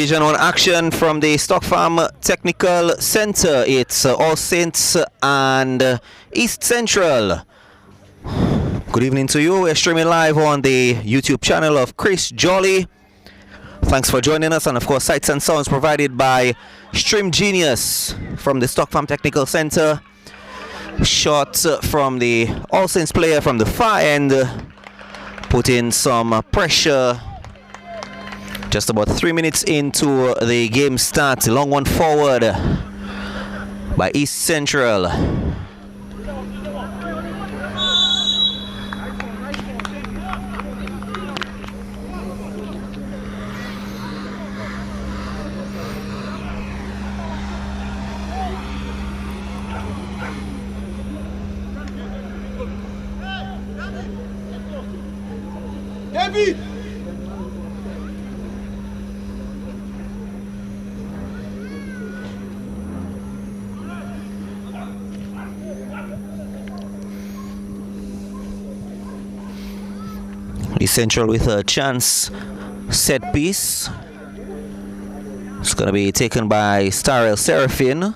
Division 1 action from the Stock Farm Technical Center. It's All Saints and East Central. Good evening to you. We're streaming live on the YouTube channel of Chris Jolly. Thanks for joining us, and of course sights and sounds provided by Stream Genius from the Stock Farm Technical Center. Shot from the All Saints player from the far end, put in some pressure. Just about 3 minutes into the game start. Long one forward by East Central. David! East Central with a chance set piece. It's going to be taken by Starrel Seraphin.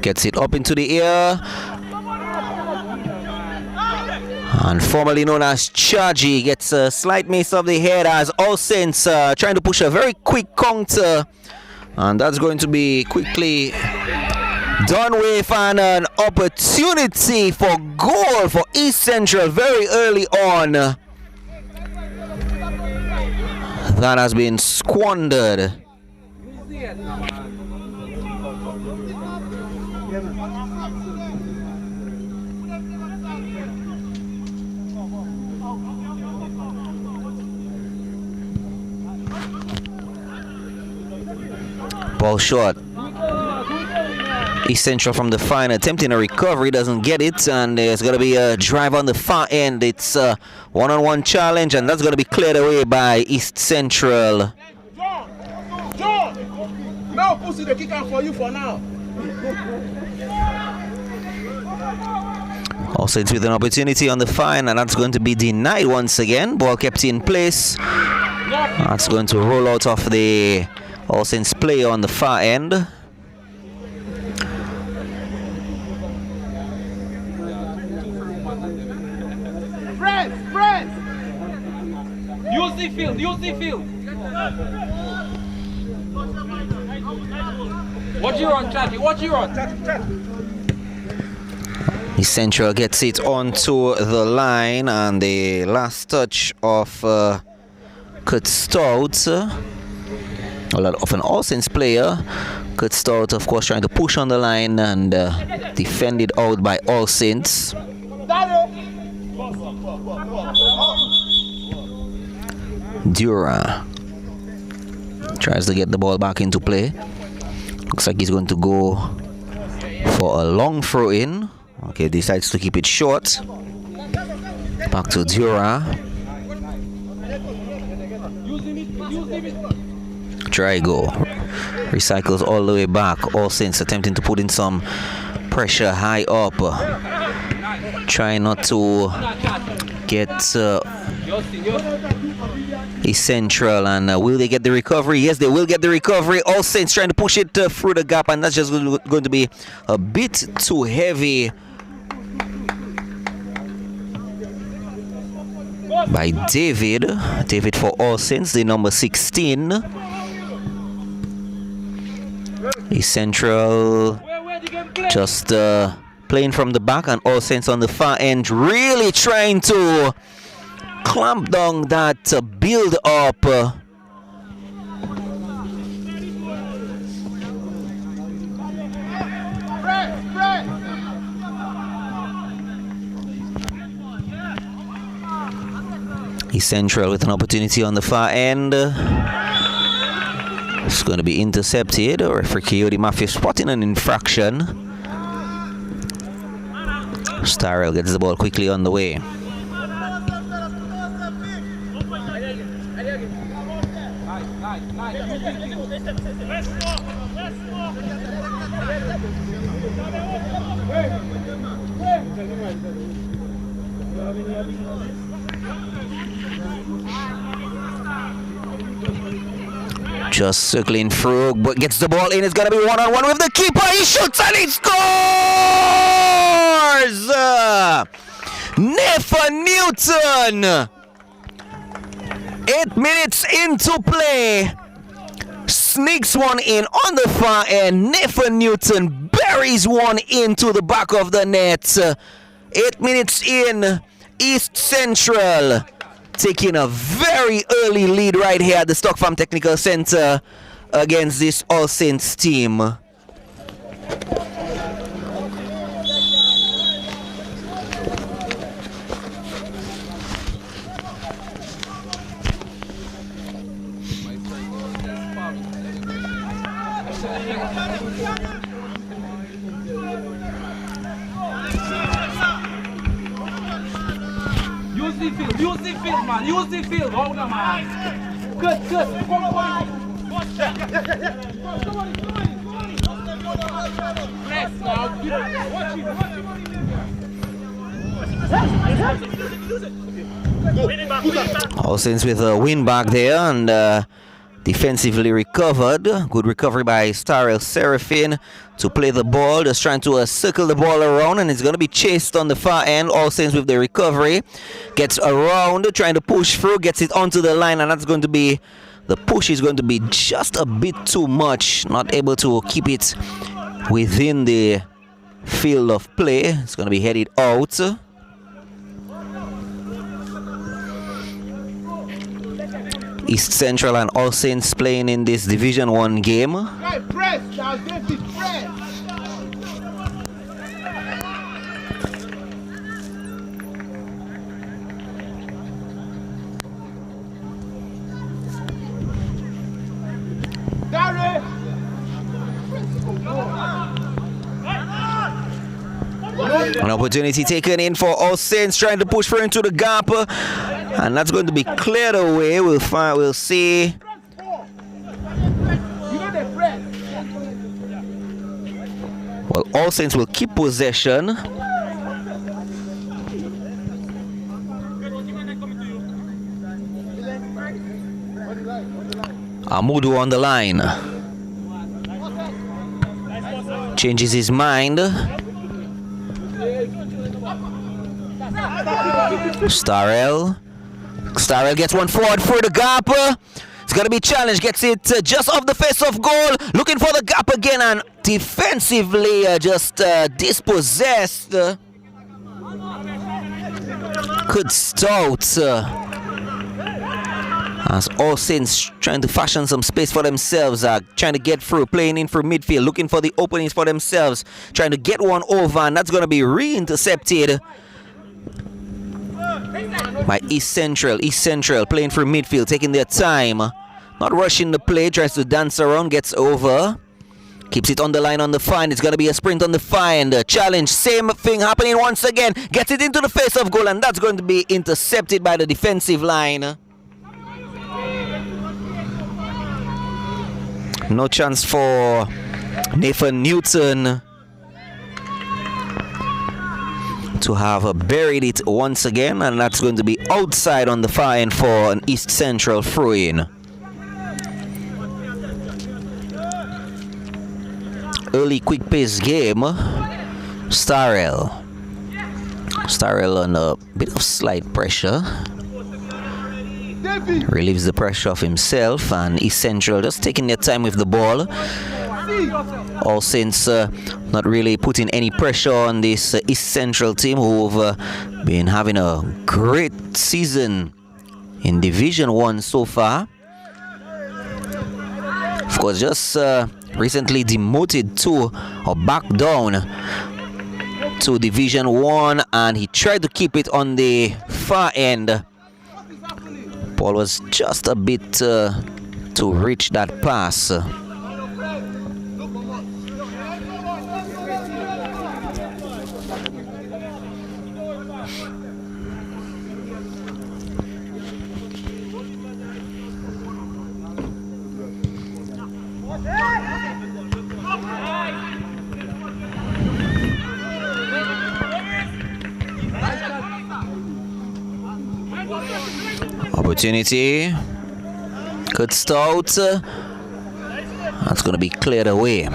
Gets it up into the air. And formerly known as Chargy gets a slight miss of the head as All Saints trying to push a very quick counter. And that's going to be quickly done with, and an opportunity for goal for East Central very early on. That has been squandered. Ball short. East Central from the fine, attempting a recovery, doesn't get it, and there's going to be a drive on the far end. It's a one-on-one challenge, and that's going to be cleared away by East Central. John! Now pussy the kick out for you for now. All Saints with an opportunity on the fine, and that's going to be denied once again. Ball kept in place. That's going to roll out of the All Saints player on the far end. Friends! Use the field! What you on, Chatty? East Central gets it onto the line, and the last touch of Kurt Stout, of an All Saints player. Kurt Stout, of course, trying to push on the line and defended out by All Saints. Dura tries to get the ball back into play. Looks like he's going to go for a long throw in. Okay, decides to keep it short. Back to Dura. Try go. Recycles all the way back. All Saints attempting to put in some pressure high up. Trying not to get East Central, and will they get the recovery? Yes, they will get the recovery. All Saints trying to push it through the gap, and that's just going to be a bit too heavy by David. David for All Saints, the number 16. East Central just playing from the back, and All Saints on the far end really trying to clamp down that build up. East Central with an opportunity on the far end. It's going to be intercepted. Referee Coyote Matthew spotting an infraction. Starrel gets the ball quickly on the way. Just circling through, but gets the ball in. It's gonna be one-on-one with the keeper. He shoots and he scores! Nathan Newton. 8 minutes into play. Sneaks one in on the far end. Nathan Newton buries one into the back of the net. 8 minutes in, East Central taking a very early lead right here at the Stock Farm Technical Center against this All Saints team. Use the field, man. Use the field. Hold on, man. Good. Come on. Press now. All Saints with a win back there and defensively recovered. Good recovery by Starel Serafin to play the ball, just trying to circle the ball around, and it's going to be chased on the far end. All Saints with the recovery, gets around, trying to push through, gets it onto the line, and that's going to be, the push is going to be just a bit too much, not able to keep it within the field of play. It's going to be headed out. East Central and All Saints playing in this Division 1 game. Press, now David, press. An opportunity taken in for All Saints, trying to push through into the gap, and that's going to be cleared away. We'll see. Well, All Saints will keep possession. Amudu on the line. Changes his mind. Starel gets one forward for the gap. It's going to be challenged. Gets it just off the face of goal. Looking for the gap again, and defensively just dispossessed. Good stout. As All Saints trying to fashion some space for themselves, trying to get through, playing in for midfield, looking for the openings for themselves, trying to get one over, and that's going to be re-intercepted by East Central. East Central playing for midfield, taking their time, not rushing the play, tries to dance around, gets over, keeps it on the line on the find. It's going to be a sprint on the find. Challenge, same thing happening once again. Gets it into the face of goal, and that's going to be intercepted by the defensive line. No chance for Nathan Newton to have buried it once again, and that's going to be outside on the far end for an East Central throw-in. Early quick-paced game. Starel on a bit of slight pressure. Relieves the pressure of himself, and East Central just taking their time with the ball. All Saints not really putting any pressure on this East Central team, who've been having a great season in Division 1 so far. Of course, just recently demoted to, or back down to Division 1, and he tried to keep it on the far end. Ball was just a bit to reach that pass. Opportunity. Good start. That's going to be cleared away.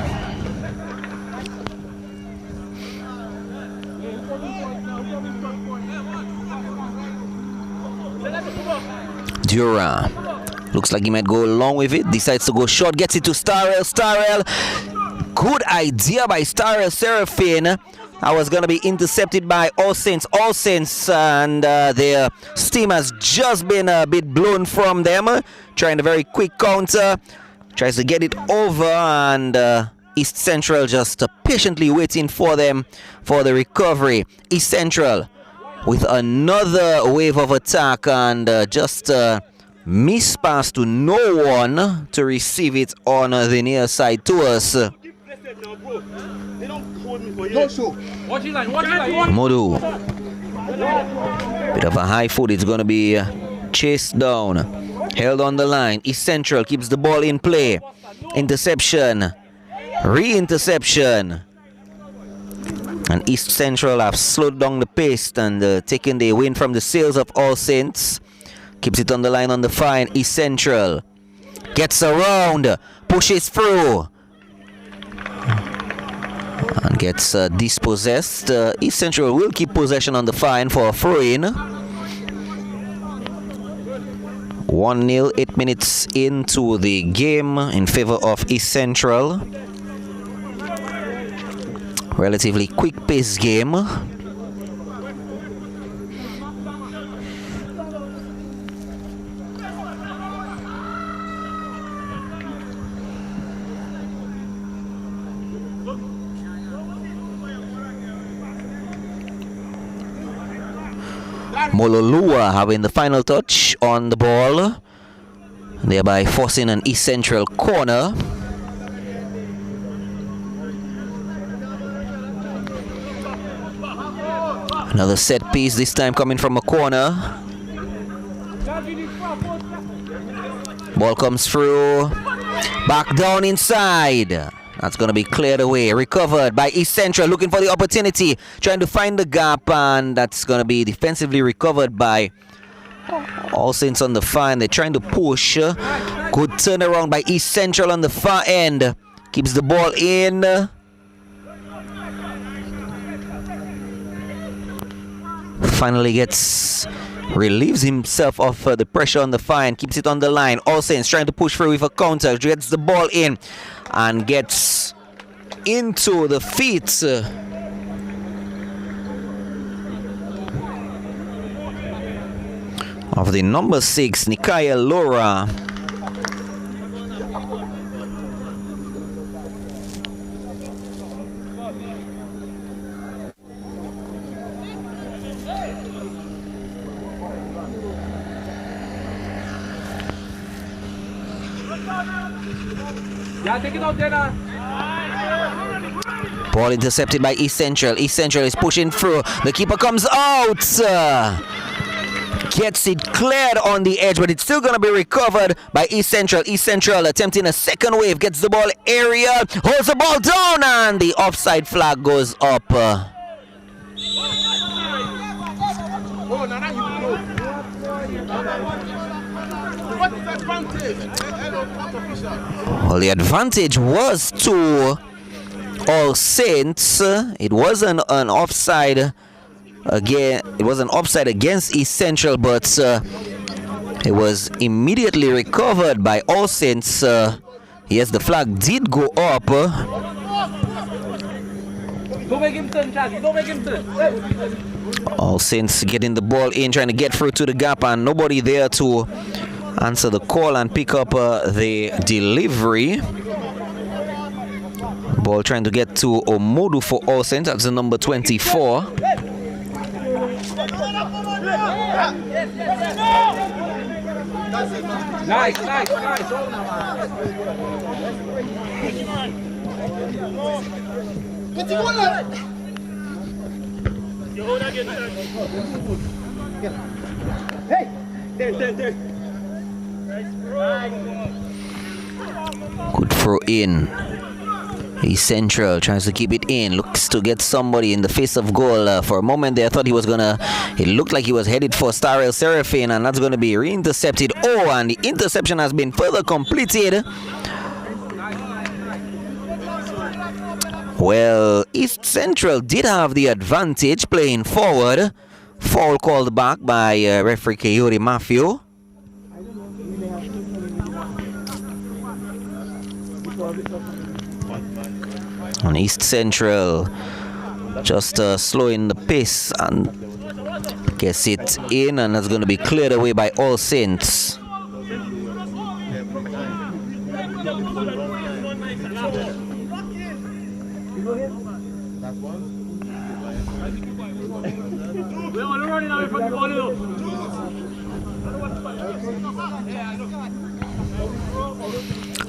Dura. Looks like he might go along with it. Decides to go short. Gets it to Starrell. Starrell. Good idea by Starrell Seraphine. I was going to be intercepted by All Saints. All Saints, and their steam has just been a bit blown from them. Trying a very quick counter. Tries to get it over, and East Central just patiently waiting for them for the recovery. East Central with another wave of attack, and just miss pass to no one to receive it on the near side to us. Modu. Bit of a high foot. It's going to be chased down. Held on the line. East Central keeps the ball in play. Interception. Re-interception. And East Central have slowed down the pace and taken the win from the sails of All Saints. Keeps it on the line on the fine. East Central gets around. Pushes through. And gets dispossessed. East Central will keep possession on the fine for a throw-in. 1-0, 8 minutes into the game in favor of East Central. Relatively quick-paced game. Mololua having the final touch on the ball, thereby forcing an East Central corner. Another set piece, this time coming from a corner. Ball comes through, back down inside. That's going to be cleared away. Recovered by East Central, looking for the opportunity, trying to find the gap, and that's going to be defensively recovered by All Saints on the fine. They're trying to push. Good turnaround by East Central on the far end. Keeps the ball in. Finally relieves himself of the pressure on the fine. Keeps it on the line. All Saints trying to push through with a counter. Gets the ball in and gets into the feet of the number 6, Nikaya Laura. Ball intercepted by East Central. East Central is pushing through. The keeper comes out. Gets it cleared on the edge, but it's still going to be recovered by East Central. East Central attempting a second wave. Gets the ball area. Holds the ball down, and the offside flag goes up. Well, the advantage was to All Saints. It was an offside again. It was an offside against East Central, but it was immediately recovered by All Saints. Yes, the flag did go up. All Saints getting the ball in, trying to get through to the gap, and nobody there to answer the call and pick up the delivery. Ball trying to get to Omodu for All Saints. That's the number 24. Nice. Good throw in. East Central tries to keep it in, looks to get somebody in the face of goal. For a moment there, I thought it looked like he was headed for Starrel Serafin, and that's going to be re-intercepted. Oh, and the interception has been further completed. Well, East Central did have the advantage playing forward. Foul called back by referee Coyote Matthew. On East Central, just slowing the pace and gets it in, and that's going to be cleared away by All Saints.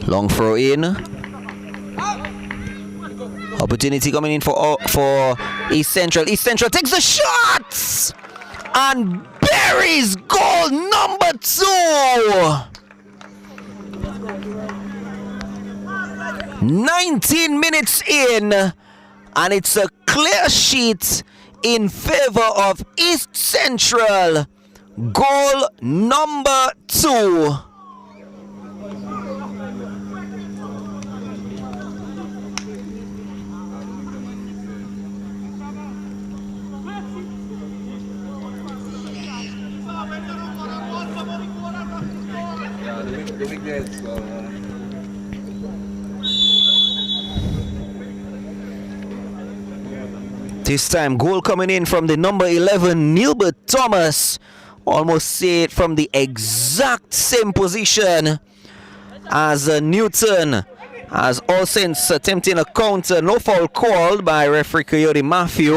Long throw in. Opportunity coming in for East Central. East Central takes the shots and buries goal number 2. 19 minutes in, and it's a clear sheet in favor of East Central. Goal number 2. This time, goal coming in from the number 11, Nilbert Thomas. Almost see it from the exact same position as Newton. As All Saints attempting a counter, no foul called by referee Coyote Matthew.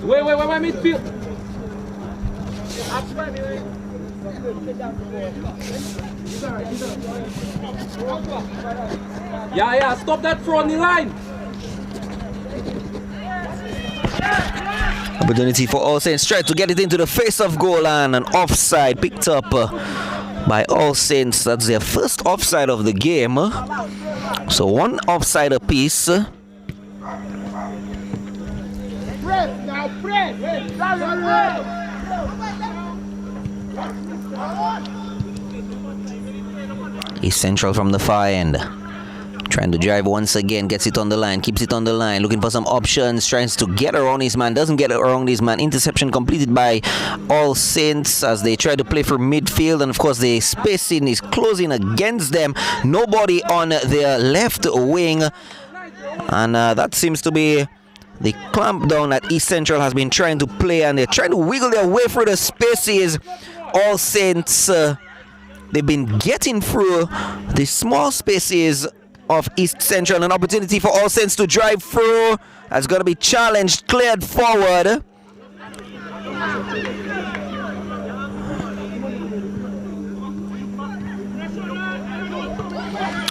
Wait, midfield. Yeah, stop that throw on the line. Opportunity for All Saints, try to get it into the face of goal, and an offside picked up by All Saints. That's their first offside of the game. So one offside apiece. East Central from the far end, trying to drive once again, gets it on the line, keeps it on the line, looking for some options, tries to get around his man, doesn't get around his man. Interception completed by All Saints as they try to play for midfield, and of course the spacing is closing against them. Nobody on their left wing, and that seems to be the clampdown that East Central has been trying to play, and they're trying to wiggle their way through the spaces. All Saints, they've been getting through the small spaces of East Central. An opportunity for All Saints to drive through. That's going to be challenged, cleared forward.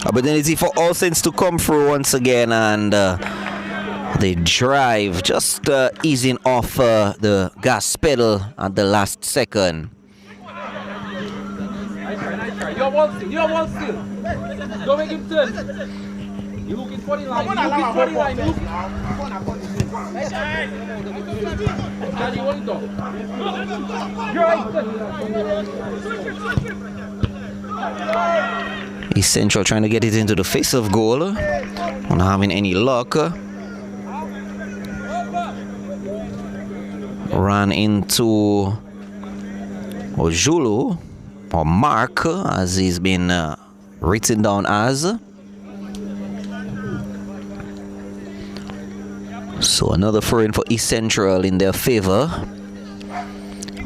Opportunity for All Saints to come through once again, and they drive, just easing off the gas pedal at the last second. Your ball still. Don't make him turn. You looking for the line. East Central trying to get it into the face of goal. Not having any luck. Ran into Ojulu, or Mark as he's been written down as. So another throw in for East Central in their favor.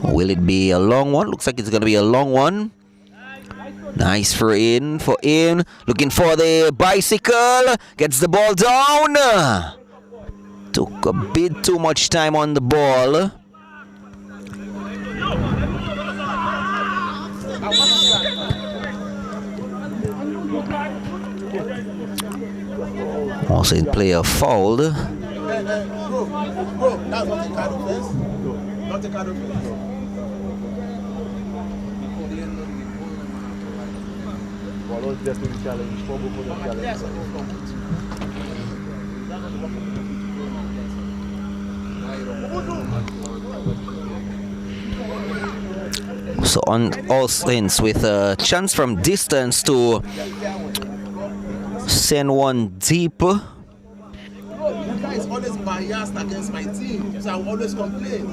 Will it be a long one? Looks like it's going to be a long one. Nice throw in for him. Looking for the bicycle. Gets the ball down. Took a bit too much time on the ball. Also in player fouled. So on all ends with a chance from distance to send one deep. You guys always biased against my team, so I will always complain.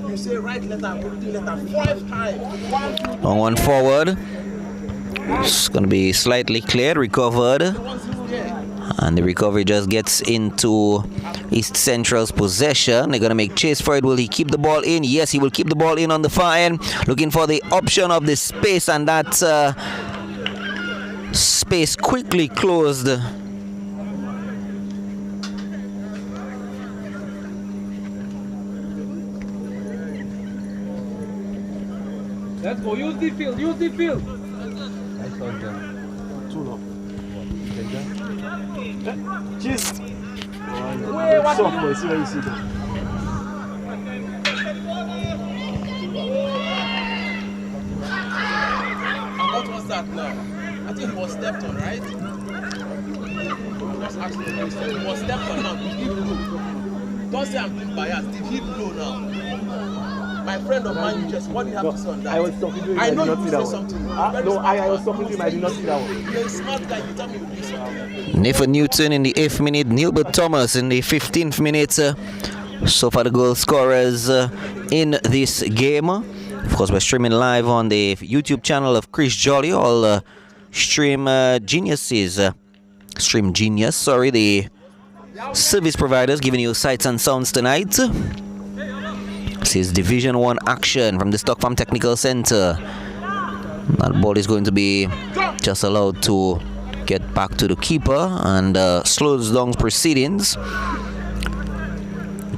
You say right letter, letter 5 times. On one forward. It's going to be slightly cleared, recovered. And the recovery just gets into East Central's possession. They're going to make chase for it. Will he keep the ball in? Yes, he will keep the ball in on the far end. Looking for the option of the space, and that space quickly closed. Let's go. Use the field. Use the field. Cheers. Wait, what? What was that now? I think he was stepped on, right? Just ask the question. He was stepped on now. Did he blow? Don't say I'm being biased. Did he blow now? My friend of mine, just what do you have to say on that? I was talking to him. I know did you not see say that something. one. No, I was talking to him. I did not see that one. You're a smart guy. You tell me you do something. Nathan Newton in the 8th minute, Nilbert Thomas in the 15th minute. So far the goal scorers in this game. Of course, we're streaming live on the YouTube channel of Chris Jolly. All Stream Genius, the service providers giving you sights and sounds tonight. This is Division 1 action from the Stock Farm Technical Center. That ball is going to be just allowed to get back to the keeper and slows down proceedings.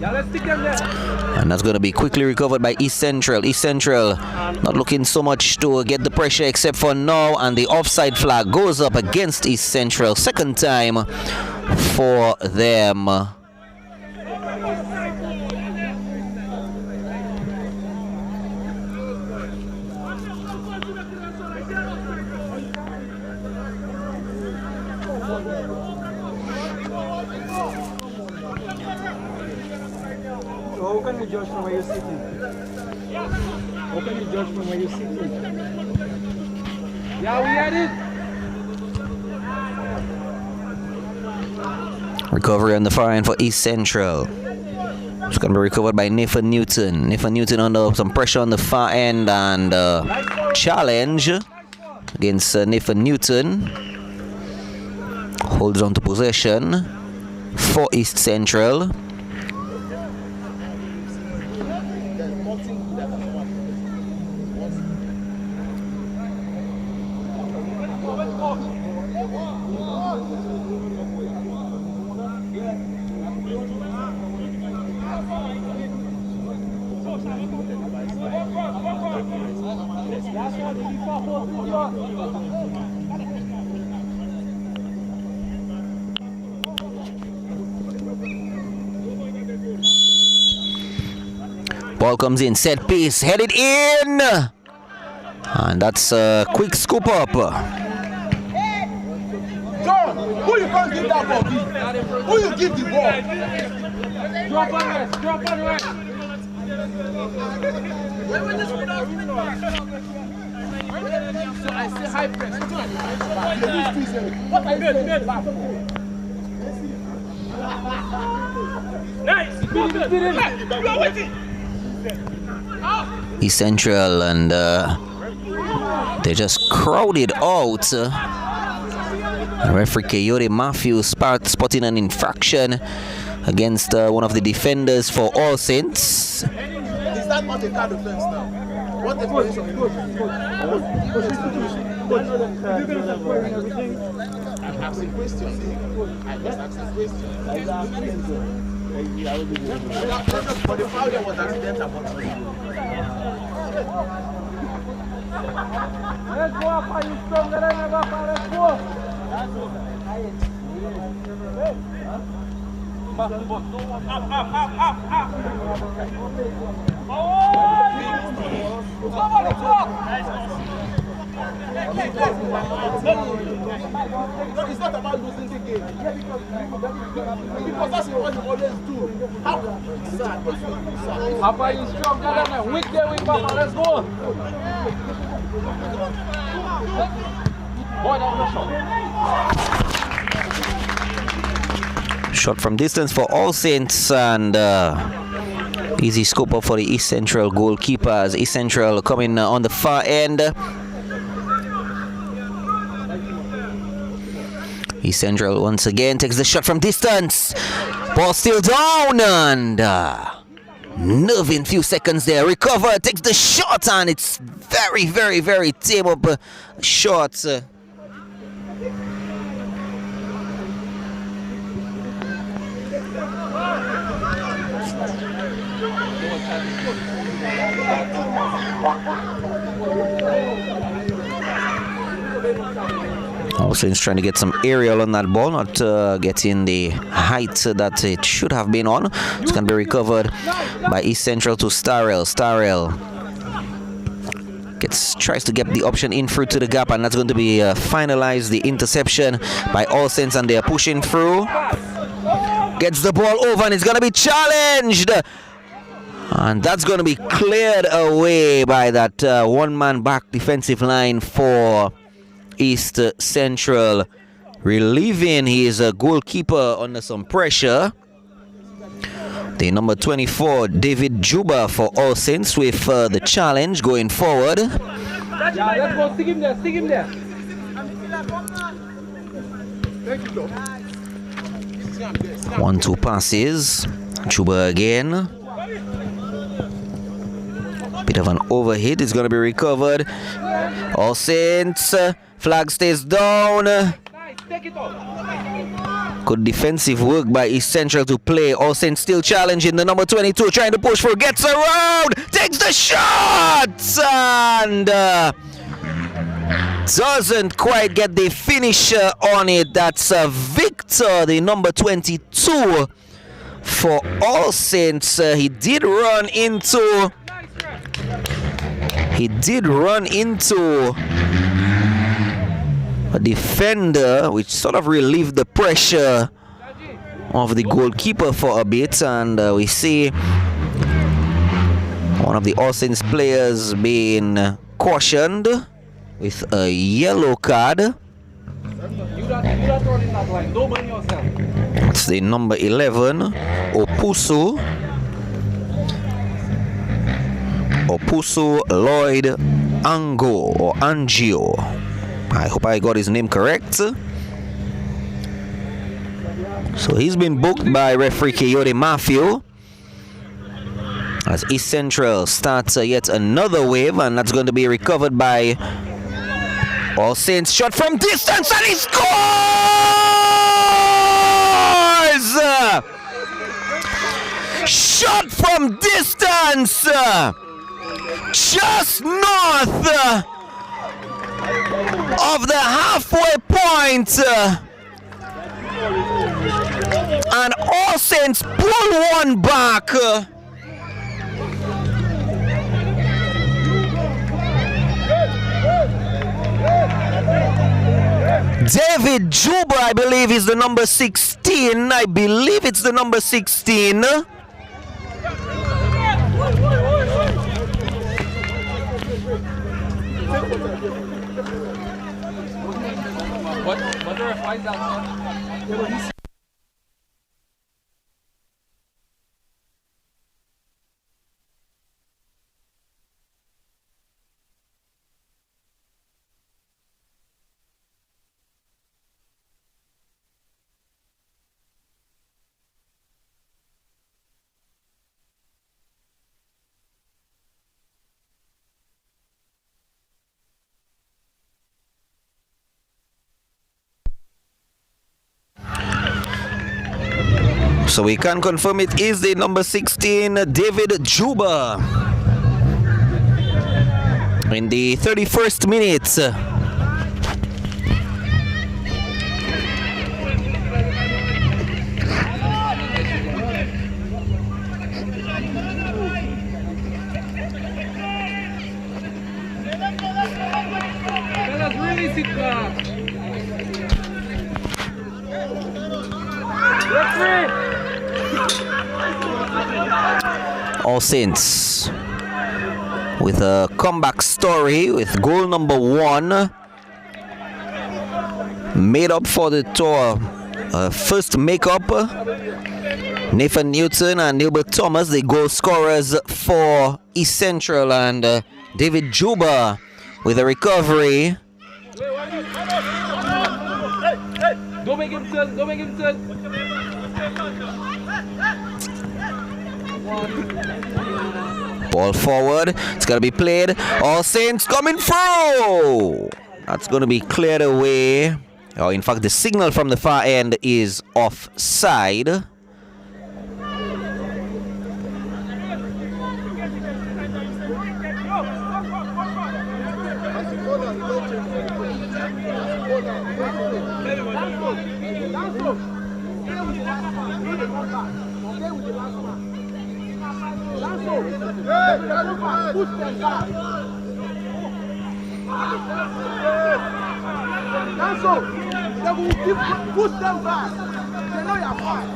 And that's going to be quickly recovered by East Central. East Central not looking so much to get the pressure except for now, and the offside flag goes up against East Central. Second time for them. So how can you judge from where you're sitting? How can you judge from where you're sitting? Yeah, we had it. Recovery on the far end for East Central. It's going to be recovered by Nathan Newton. Nathan Newton under some pressure on the far end, and challenge against Nathan Newton. Holds on to possession for East Central. Ball comes in, set piece, headed in, and that's a quick scoop up. John, who you can't give that ball? Who you give the ball? Drop on right. Drop on right. So I say high press. What are you doing? Nice. East Central, and they just crowded out. Referee Coyote Matthews spotting an infraction against one of the defenders for All Saints. Is that not a card offense now? What the police of I'm asking questions. I just asking questions. But the foul there was accidental. Let's go up, are you strong? Let's go. It's not about losing the game. Because that's what you always do. How can you sir? Papa, you stronger than them. Weak there, weak, Papa. Let's go. Boy, that was shot. Shot from distance for All Saints, and easy scope up for the East Central goalkeepers. East Central coming on the far end. East Central once again takes the shot from distance. Ball still down, and nerving few seconds there. Recover, takes the shot, and it's very, very, very tame up shot. Also, he's trying to get some aerial on that ball, not getting the height that it should have been on. It's going to be recovered by East Central to Starrell. Starrell tries to get the option in through to the gap, and that's going to be finalized. The interception by All Saints, and they're pushing through. Gets the ball over, and it's going to be challenged. And that's going to be cleared away by that one-man back defensive line for East Central, relieving his goalkeeper under some pressure. The number 24, David Juba, for All Saints with the challenge going forward. Yeah, let's go. Stick him there. Stick him there. Thank you, Lord. 1-2 passes. Juba again. Bit of an overhit. It's going to be recovered. All Saints. Flag stays down. Nice. Take it off. Good defensive work by East Central to play. All Saints still challenging the number 22, trying to push for, gets around, takes the shot, and doesn't quite get the finisher on it. That's Victor, the number 22 for All Saints. He did run into a defender, which sort of relieved the pressure of the goalkeeper for a bit, and we see one of the All Saints players being cautioned with a yellow card. You don't run in that line. Don't burn yourself. It's the number 11, Opusu Lloyd Ango or Angio. I hope I got his name correct. So he's been booked by referee Coyote Matthew as East Central starts yet another wave, and that's going to be recovered by All Saints. Shot from distance, and he scores! Shot from distance, just north of the halfway point, and All Saints pull one back. David Juba, I believe, is the number 16. I believe it's the number 16. What the ref finds out? So we can confirm it is the number 16, David Juba. In the 31st minute. All Saints with a comeback story with goal number 1 made up for the tour. First make-up, Nathan Newton and Nilbert Thomas, the goal scorers for East Central, and David Juba with a recovery. Don't make him turn, don't make him turn. Ball forward, it's going to be played. All Saints coming through. That's going to be cleared away. Oh, in fact, the signal from the far end is offside. Push them back. They know you're fine.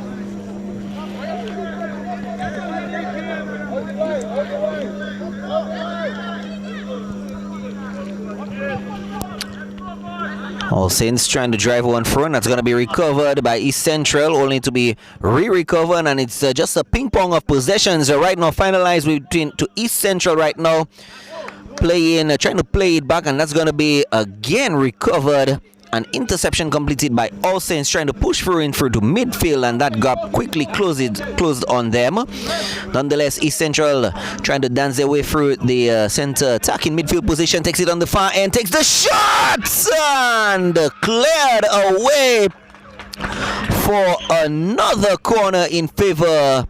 All Saints trying to drive one front. That's going to be recovered by East Central, only to be re-recovered, and it's just a ping pong of possessions right now, finalized between to East Central right now, trying to play it back, and that's going to be again recovered. An interception completed by All Saints, trying to push through to midfield, and that gap quickly closed on them. Nonetheless, East Central trying to dance their way through the center attacking midfield position, takes it on the far end, takes the shot, and cleared away for another corner in favor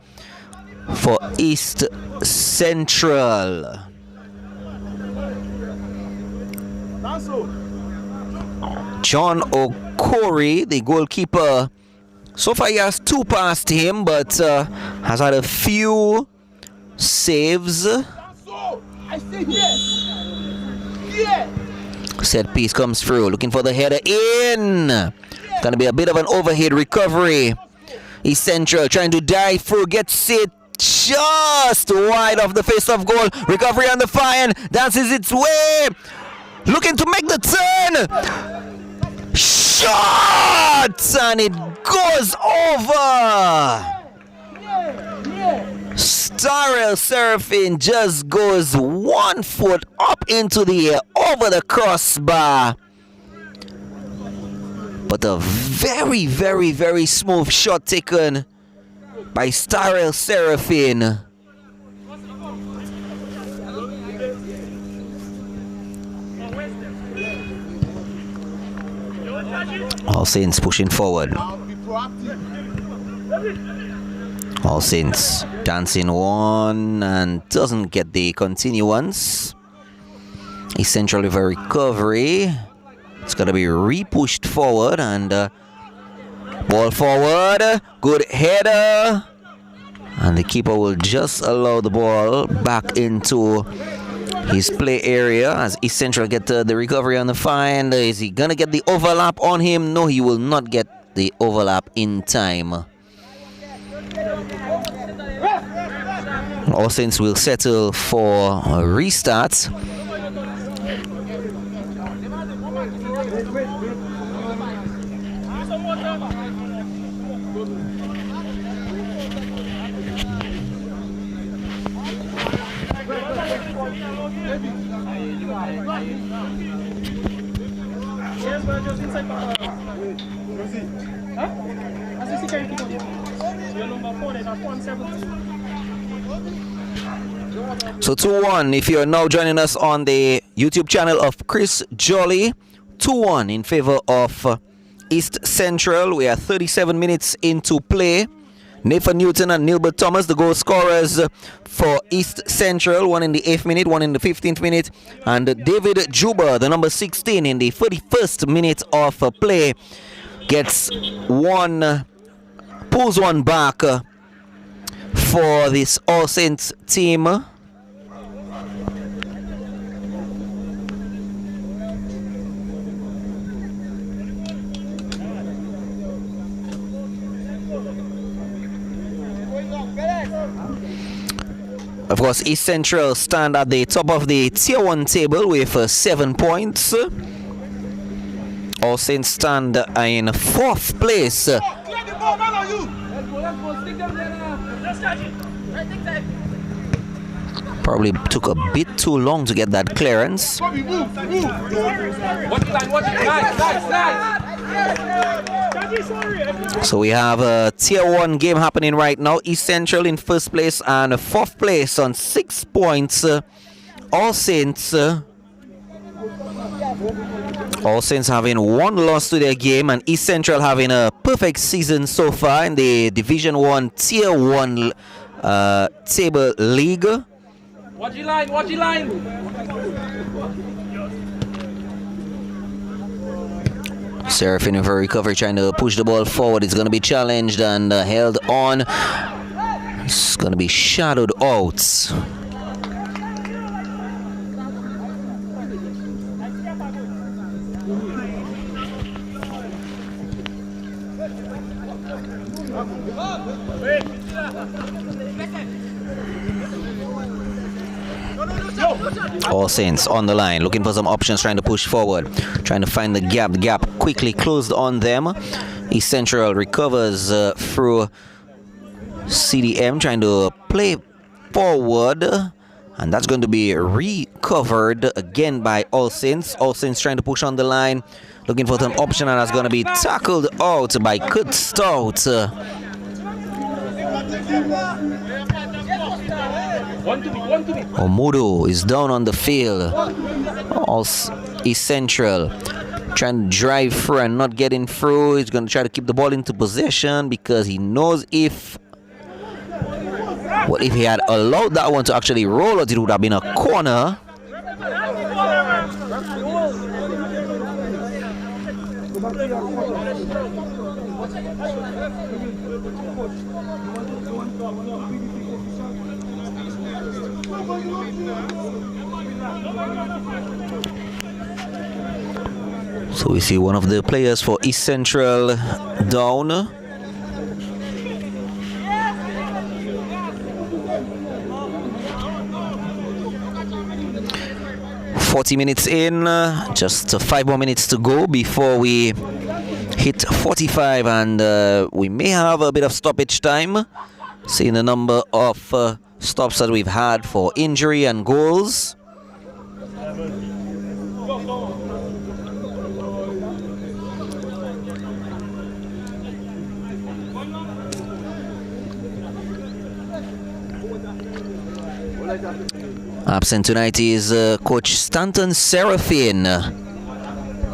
for East Central. John Okori, the goalkeeper, so far he has 2 past him, but has had a few saves. Set piece comes through, looking for the header in. It's going to be a bit of an overhead recovery. East Central trying to dive through, gets it just wide of the face of goal. Recovery on the far end, dances its way, looking to make the turn. Shot! And it goes over! Starrel Seraphine just goes 1 foot up into the air over the crossbar. But a very, very, very smooth shot taken by Starrel Seraphine. All Saints pushing forward. All Saints dancing one and doesn't get the continuance. East Central with a recovery. It's going to be re-pushed forward, and ball forward. Good header. And the keeper will just allow the ball back into his play area as East Central get the recovery on the far end. Is he gonna get the overlap on him? No, he will not get the overlap in time. All Saints will settle for a restart. So 2-1 if you're now joining us on the YouTube channel of Chris Jolly. 2-1 in favor of East Central. We are 37 minutes into play. Nathan Newton and Nilbert Thomas, the goal scorers for East Central. 1 in the 8th minute, 1 in the 15th minute. And David Juba, the number 16, in the 31st minute of play, pulls one back for this All Saints team. Of course, East Central stand at the top of the Tier 1 table with 7 points. All Saints stand in 4th place. Clear the ball, man, on you. Let's go, stick them there now. Let's catch it. Probably took a bit too long to get that clearance. Watch the line, watch it. Nice. So we have a Tier 1 game happening right now. East Central in 1st place and 4th place on 6 points. All Saints having 1 loss to their game, and East Central having a perfect season so far in the Division 1 Tier 1 table league. Watch the line, watch the line. Seraphin for recovery, trying to push the ball forward. It's going to be challenged and held on. It's going to be shadowed out. All Saints on the line, looking for some options, trying to push forward, trying to find the gap. The gap quickly closed on them. East Central recovers through CDM, trying to play forward, and that's going to be recovered again by All Saints. All Saints trying to push on the line, looking for some option, and that's going to be tackled out by Kurt Stout. Omudu is down on the field. East Central trying to drive through and not getting through. He's going to try to keep the ball into possession because he knows if he had allowed that one to actually roll out, it would have been a corner. So we see one of the players for East Central down. "40 minutes in, just 5 more minutes to go before we hit 45, and we may have a bit of stoppage time, seeing the number of stops that we've had for injury and goals. Absent tonight is Coach Stanton Seraphin,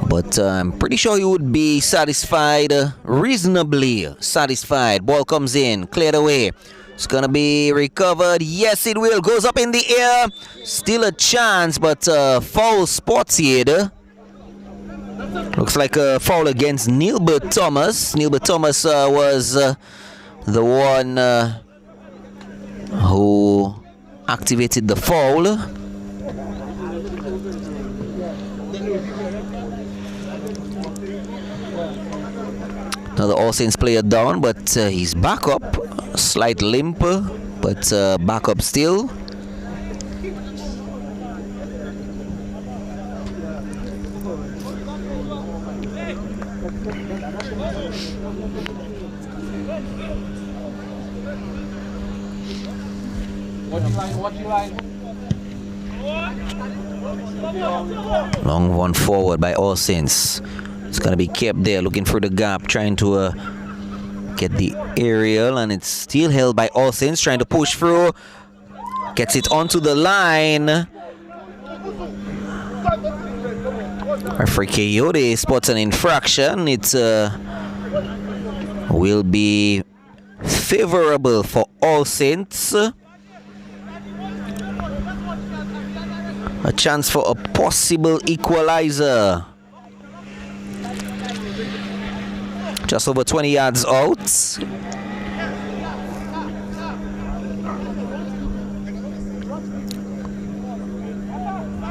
but I'm pretty sure he would be satisfied, reasonably satisfied. Ball comes in, cleared away. It's gonna be recovered. Yes, it will. Goes up in the air. Still a chance, but foul spotted. Looks like a foul against Neilbert Thomas. Neilbert Thomas was the one who activated the foul. Another All Saints player down, but he's back up. Slight limp, but back up still. Watch the line. Long one forward by All Saints. It's going to be kept there, looking for the gap, trying to get the aerial, and it's still held by All Saints, trying to push through. Gets it onto the line. Referee Coyote spots an infraction. It will be favorable for All Saints. A chance for a possible equalizer. Just over 20 yards out.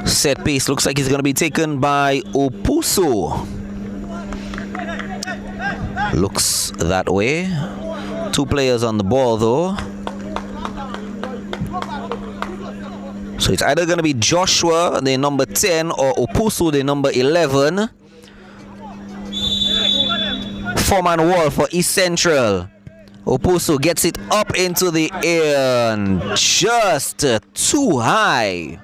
Set piece looks like it's going to be taken by Opuso. Looks that way. Two players on the ball though. So it's either going to be Joshua, the number 10, or Opusu, the number 11. Four-man wall for East Central. Opusu gets it up into the air and just too high.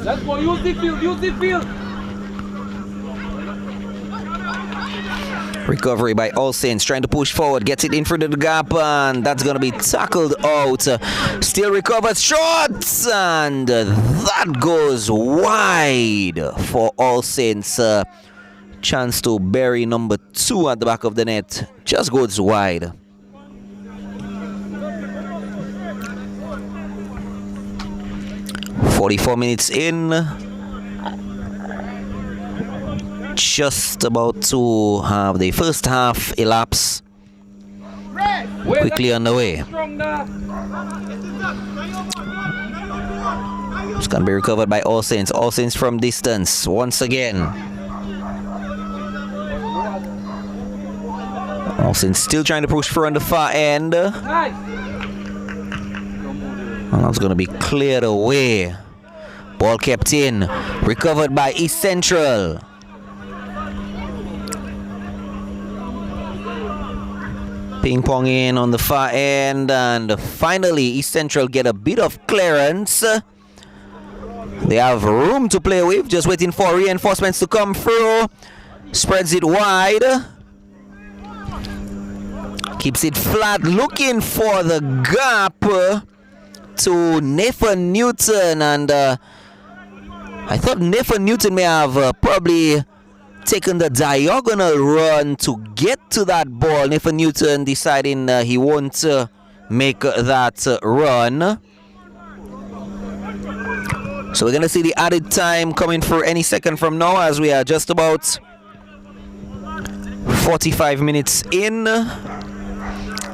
Let's go, use the field, use the field. Recovery by All Saints, trying to push forward, gets it in front of the gap, and that's going to be tackled out. Still recovered, shots, and that goes wide for All Saints. Chance to bury number 2 at the back of the net, just goes wide. "44 minutes in, just about to have the first half elapse. Quickly underway. It's going to be recovered by All Saints. All Saints from distance once again. All Saints still trying to push through on the far end. And that's going to be cleared away. Ball kept in. Recovered by East Central. Ping pong in on the far end, and finally East Central get a bit of clearance. They have room to play with, just waiting for reinforcements to come through. Spreads it wide. Keeps it flat, looking for the gap to Nathan Newton, and I thought Nathan Newton may have probably taken the diagonal run to get to that ball. Nathan Newton deciding he won't make that run. So we're going to see the added time coming for any second from now, as we are just about 45 minutes in.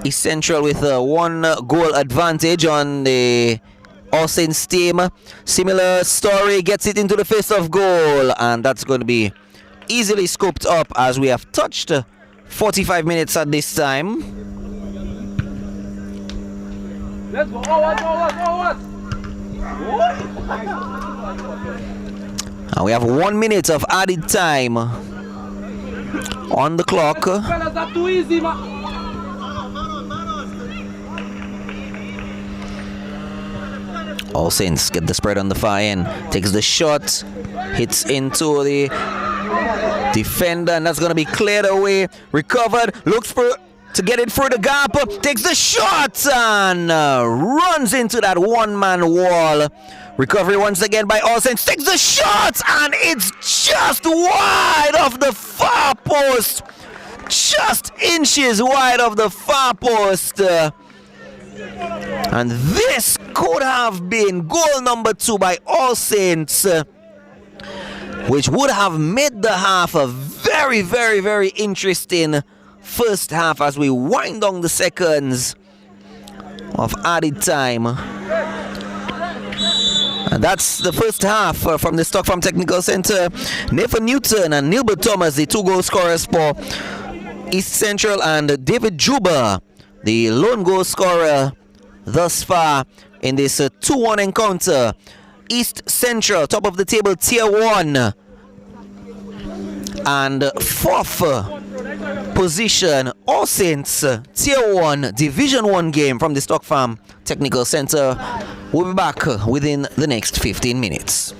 East Central with a 1-goal advantage on the All Saints team. Similar story, gets it into the face of goal, and that's going to be easily scooped up as we have touched 45 minutes at this time. Let's go, forward. And we have 1 minute of added time on the clock. Fellas, that's too easy, man. All Saints get the spread on the far end. Takes the shot, hits into the defender, and that's going to be cleared away. Recovered, looks for to get it through the gap, takes the shot and runs into that one-man wall. Recovery once again by All Saints, takes the shot, and it's just wide of the far post. Just inches wide of the far post. And this could have been goal number 2 by All Saints, which would have made the half a very, very, very interesting first half as we wind down the seconds of added time. And that's the first half from the Stock Farm Technical Center. Nathan Newton and Nilbert Thomas, the 2 goal scorers for East Central, and David Juba, the lone goal scorer thus far in this 2-1 encounter. East Central, top of the table, tier 1, and 4th position, All Saints, tier 1, division 1 game from the Stock Farm Technical Center. We'll be back within the next 15 minutes.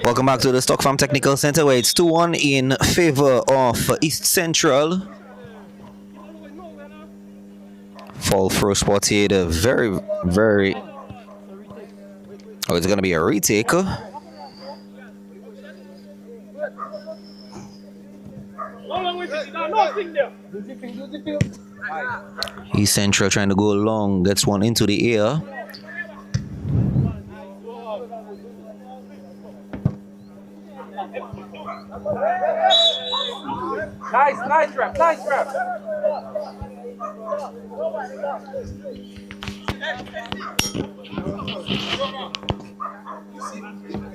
Welcome back to the Stock Farm Technical Center where it's 2-1 in favor of East Central. Fall throw spotted very, very... Oh, it's going to be a retake. East Central trying to go long, gets one into the air. Nice rap.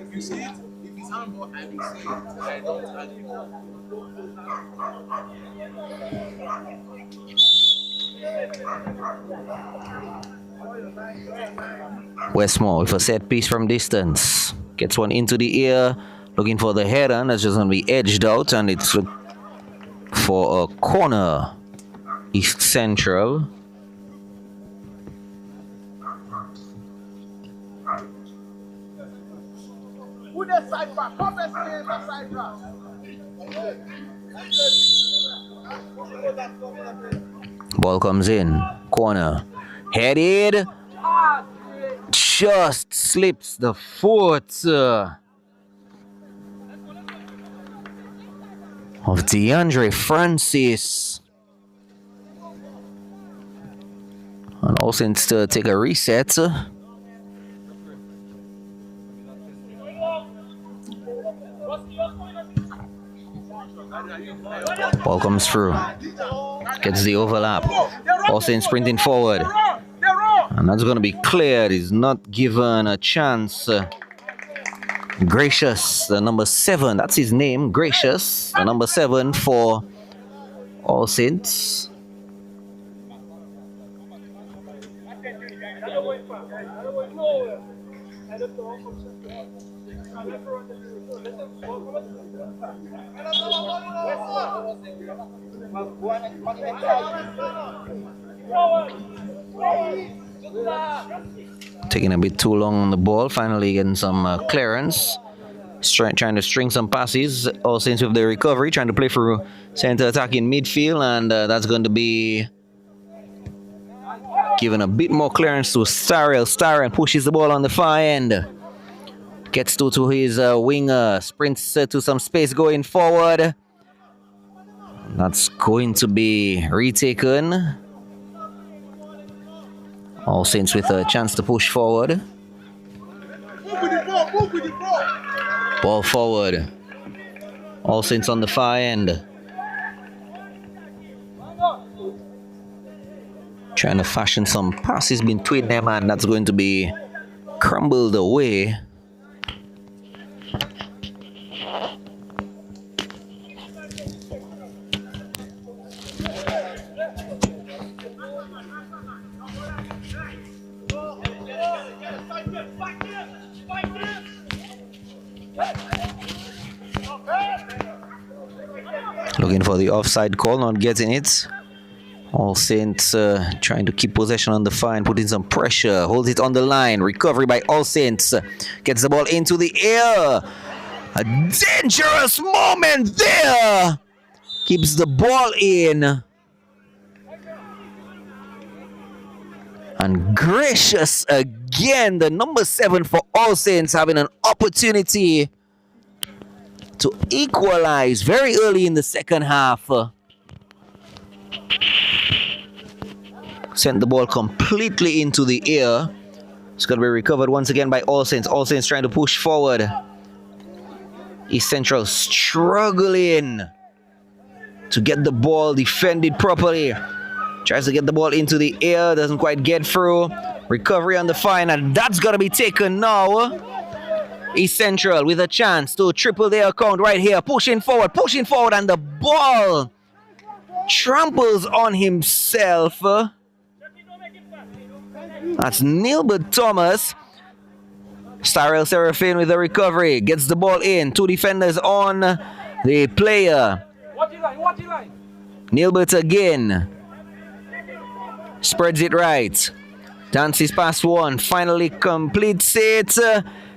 If you see it, if it's handball, I will see it. I don't agree. Westmore with a set piece from distance. Gets one into the air, looking for the header. That's just going to be edged out, and it's for a corner. East Central. Who that side back? Come and stay in that side back. Ball comes in. Corner. Headed. Just slips the foot of DeAndre Francis. And also needs to take a reset. Ball comes through. Gets the overlap. Austin sprinting forward. And that's going to be cleared. He's not given a chance. Gracious, the number 7. That's his name. Gracious, the number 7 for All Saints. Taking a bit too long on the ball, finally getting some clearance. Trying to string some passes. All Saints with the recovery, trying to play through center attack in midfield, and that's going to be giving a bit more clearance to Starrell. Starrell pushes the ball on the far end. Gets to his winger, sprints to some space going forward. That's going to be retaken. All Saints with a chance to push forward. Ball forward. All Saints on the far end. Trying to fashion some passes between them, and that's going to be crumbled away. Looking for the offside call, not getting it. All Saints trying to keep possession on the far and putting some pressure. Holds it on the line. Recovery by All Saints. Gets the ball into the air. A dangerous moment there. Keeps the ball in. And Gracious again, the number 7 for All Saints, having an opportunity to equalize very early in the second half. Sent the ball completely into the air. It's going to be recovered once again by All Saints. All Saints trying to push forward. East Central struggling to get the ball defended properly. Tries to get the ball into the air. Doesn't quite get through. Recovery on the fine, and that's going to be taken now. East Central with a chance to triple their account right here. Pushing forward, and the ball tramples on himself. That's Nilbert Thomas. Starrell Serafin with the recovery. Gets the ball in. 2 defenders on the player. Watch the line. Nilbert again. Spreads it right. Dances past one. Finally completes it.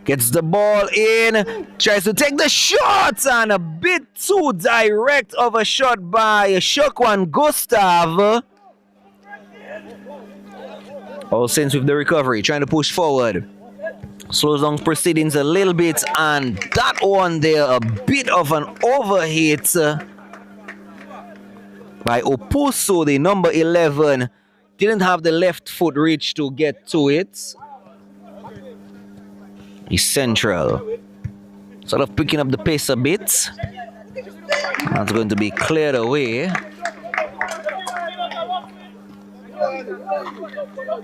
Gets the ball in, tries to take the shot, and a bit too direct of a shot by Shokwan Gustav. All Saints with the recovery, trying to push forward. Slows down proceedings a little bit, and that one there, a bit of an overhit by Opuso, the number 11. Didn't have the left foot reach to get to it. He's Central. Sort of picking up the pace a bit. That's going to be cleared away.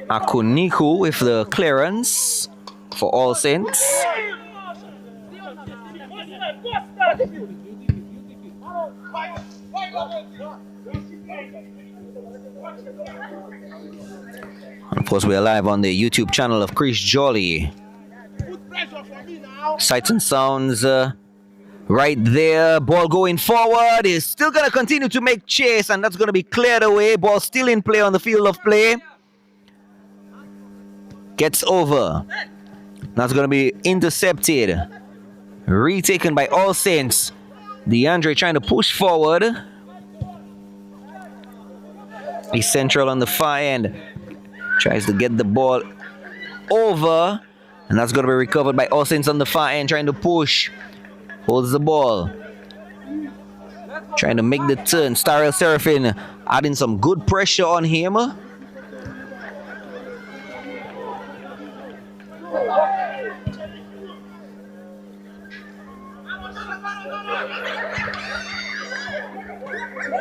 Akuniku with the clearance for All Saints. And of course, we are live on the YouTube channel of Chris Jolly. Sights and sounds right there. Ball going forward. Is still going to continue to make chase, and that's going to be cleared away. Ball still in play on the field of play. Gets over. That's going to be intercepted. Retaken by All Saints. DeAndre trying to push forward. He's Central on the far end. Tries to get the ball over. And that's going to be recovered by All Saints on the far end. Trying to push. Holds the ball. Trying to make the turn. Starrel Seraphin adding some good pressure on him.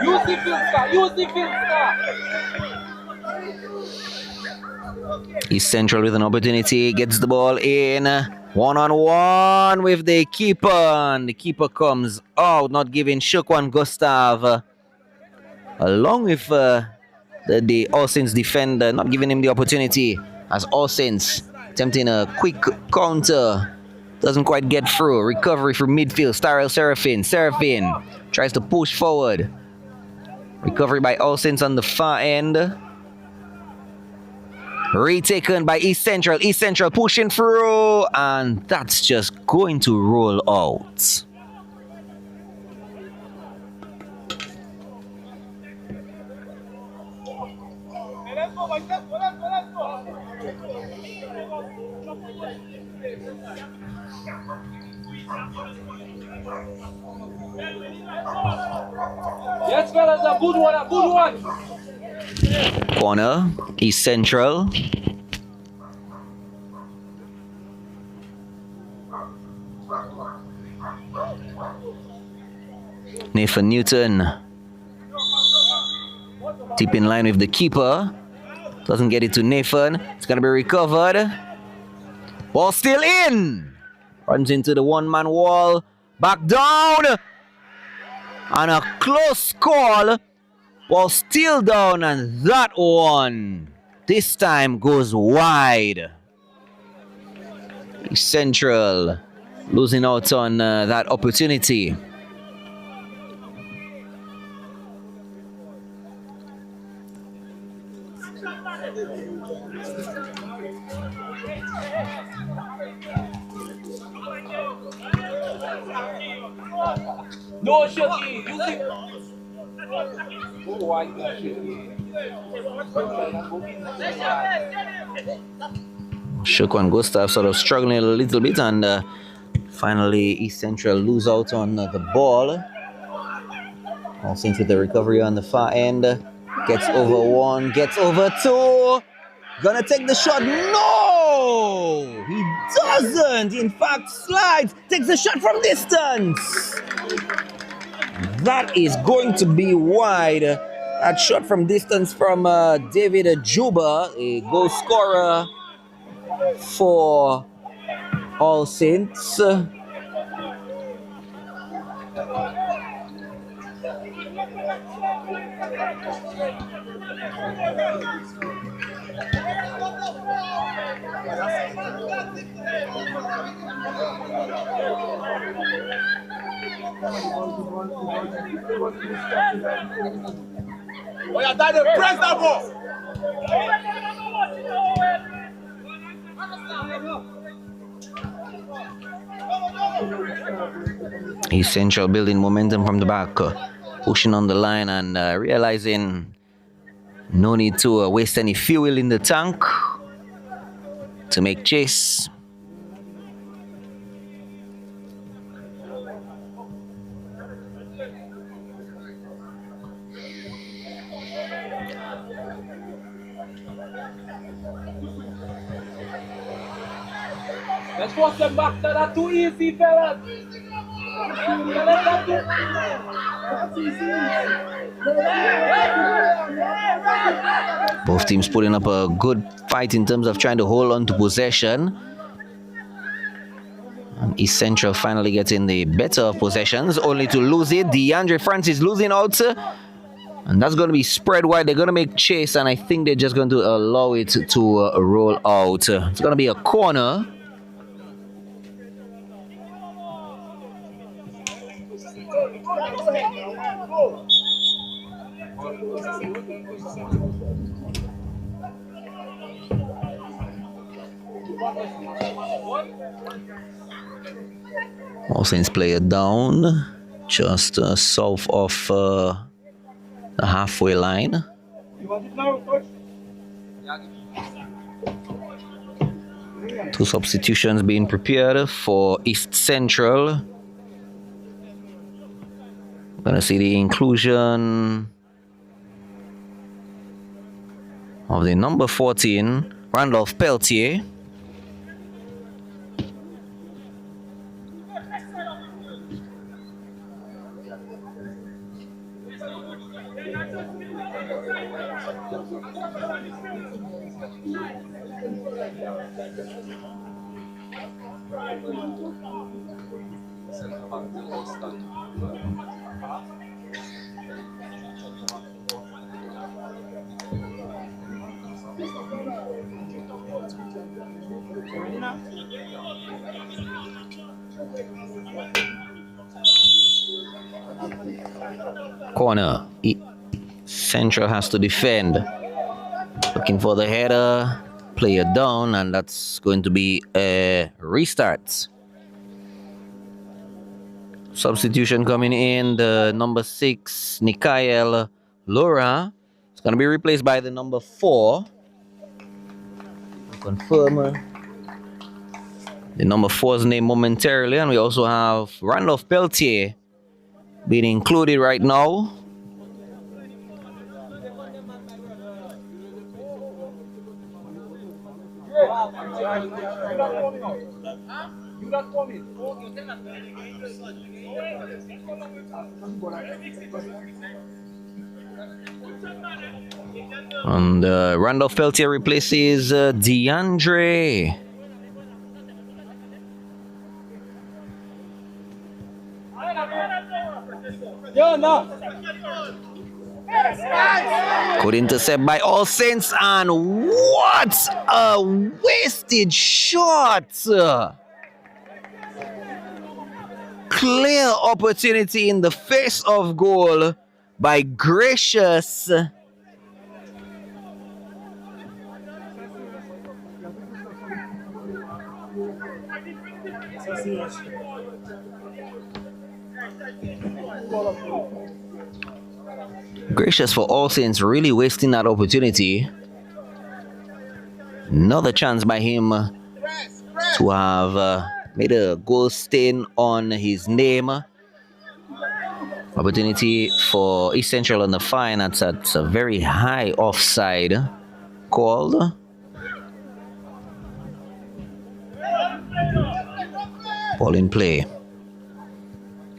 Use the field, sir. Use the field, sir. He's Central with an opportunity. Gets the ball in. One-on-one with the keeper. And the keeper comes out, not giving Shokwan Gustav, along with the All Saints defender, not giving him the opportunity, as All Saints attempting a quick counter. Doesn't quite get through. Recovery from midfield. Starrel Seraphin. Seraphin tries to push forward. Recovery by All Saints on the far end. Retaken by East Central. East Central pushing through. And that's just going to roll out. Yes, fellas, a good one, a good one. Corner, East Central. Nathan Newton. Deep in line with the keeper. Doesn't get it to Nathan. It's going to be recovered. Ball still in. Runs into the one-man wall. Back down. And a close call. Ball still down, and that one this time goes wide. Central losing out on that opportunity. No shaky. Use it. Oh, why you shaky? Shokwan Gustav sort of struggling a little bit, and finally East Central lose out on the ball. All Saints with the recovery on the far end. Gets over one, gets over two. Gonna take the shot. No! He doesn't. In fact, slides. Takes the shot from distance. That is going to be wide. That shot from distance from David Ajuba, a goal scorer for All Saints. Oh, yeah, Daniel, press that ball. East Central building momentum from the back, pushing on the line and realizing no need to waste any fuel in the tank to make chase. Let's force them back. That's too easy, fellas. Both teams putting up a good fight in terms of trying to hold on to possession. And East Central finally getting the better of possessions, only to lose it. DeAndre Francis losing out. And that's going to be spread wide. They're going to make chase, and I think they're just going to allow it to roll out. It's going to be a corner. All Saints player down, just south of the halfway line. Two substitutions being prepared for East Central. Gonna see the inclusion of the number 14, Randolph Peltier. Corner. Central has to defend. Looking for the header. Player down, and that's going to be a restart. Substitution coming in, the number 6, Nikael Laura. It's going to be replaced by the number 4. Confirm the number 4's name momentarily, and we also have Randolph Peltier being included right now. And Randolph Peltier replaces DeAndre. Good intercept by All Saints, and what a wasted shot! Clear opportunity in the face of goal by Gracious. Gracious for All Saints really wasting that opportunity. Another chance by him to have made a goal stain on his name. Opportunity for East Central on the fine. That's a very high offside called. Ball in play.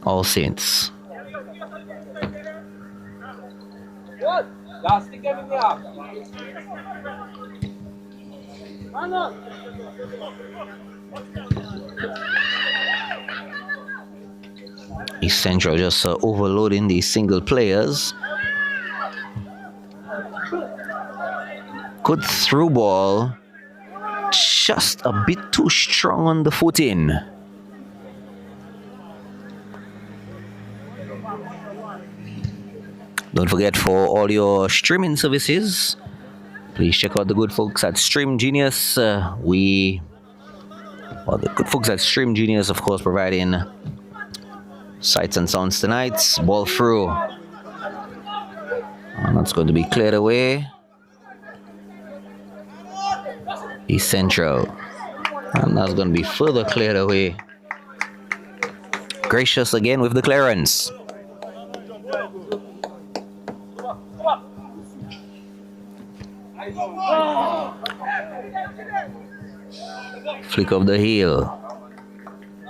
All Saints. East Central just overloading these single players. Good through ball. Just a bit too strong on the footing. Don't forget, for all your streaming services, please check out the good folks at Stream Genius. We Well, the good folks at Stream Genius, of course, providing sights and sounds tonight. Ball through. And that's going to be cleared away. East Central. And that's going to be further cleared away. Gracious again with the clearance. Flick of the heel.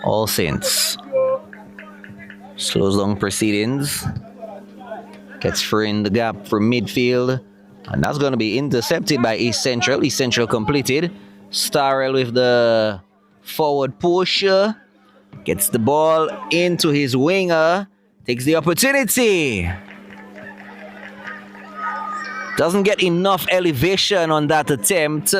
All Saints. Slows down proceedings. Gets free in the gap from midfield. And that's going to be intercepted by East Central. East Central completed. Starrell with the forward push. Gets the ball into his winger. Takes the opportunity. Doesn't get enough elevation on that attempt.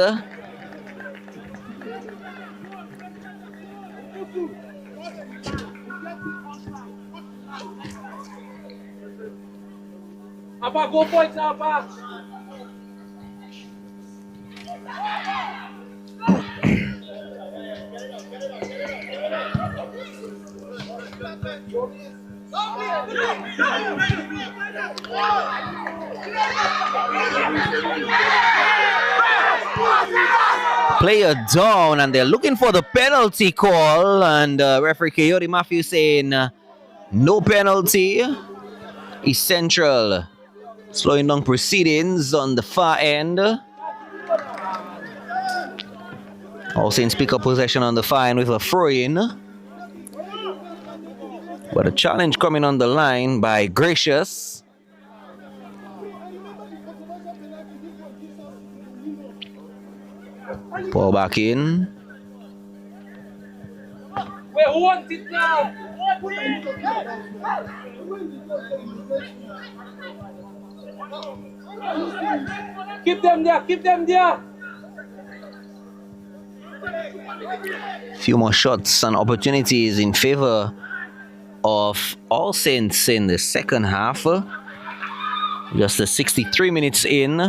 Abba, go for it now, Abba. Player down, and they're looking for the penalty call, and referee Coyote Matthews saying no penalty. East Central slowing down proceedings on the far end. All Saints pick up possession on the far end with a throw-in. But a challenge coming on the line by Gracious. Ball back in. Wait, who wants it now? Keep them there, keep them there. Few more shots and opportunities in favor of All Saints in the second half. Just the 63 minutes in.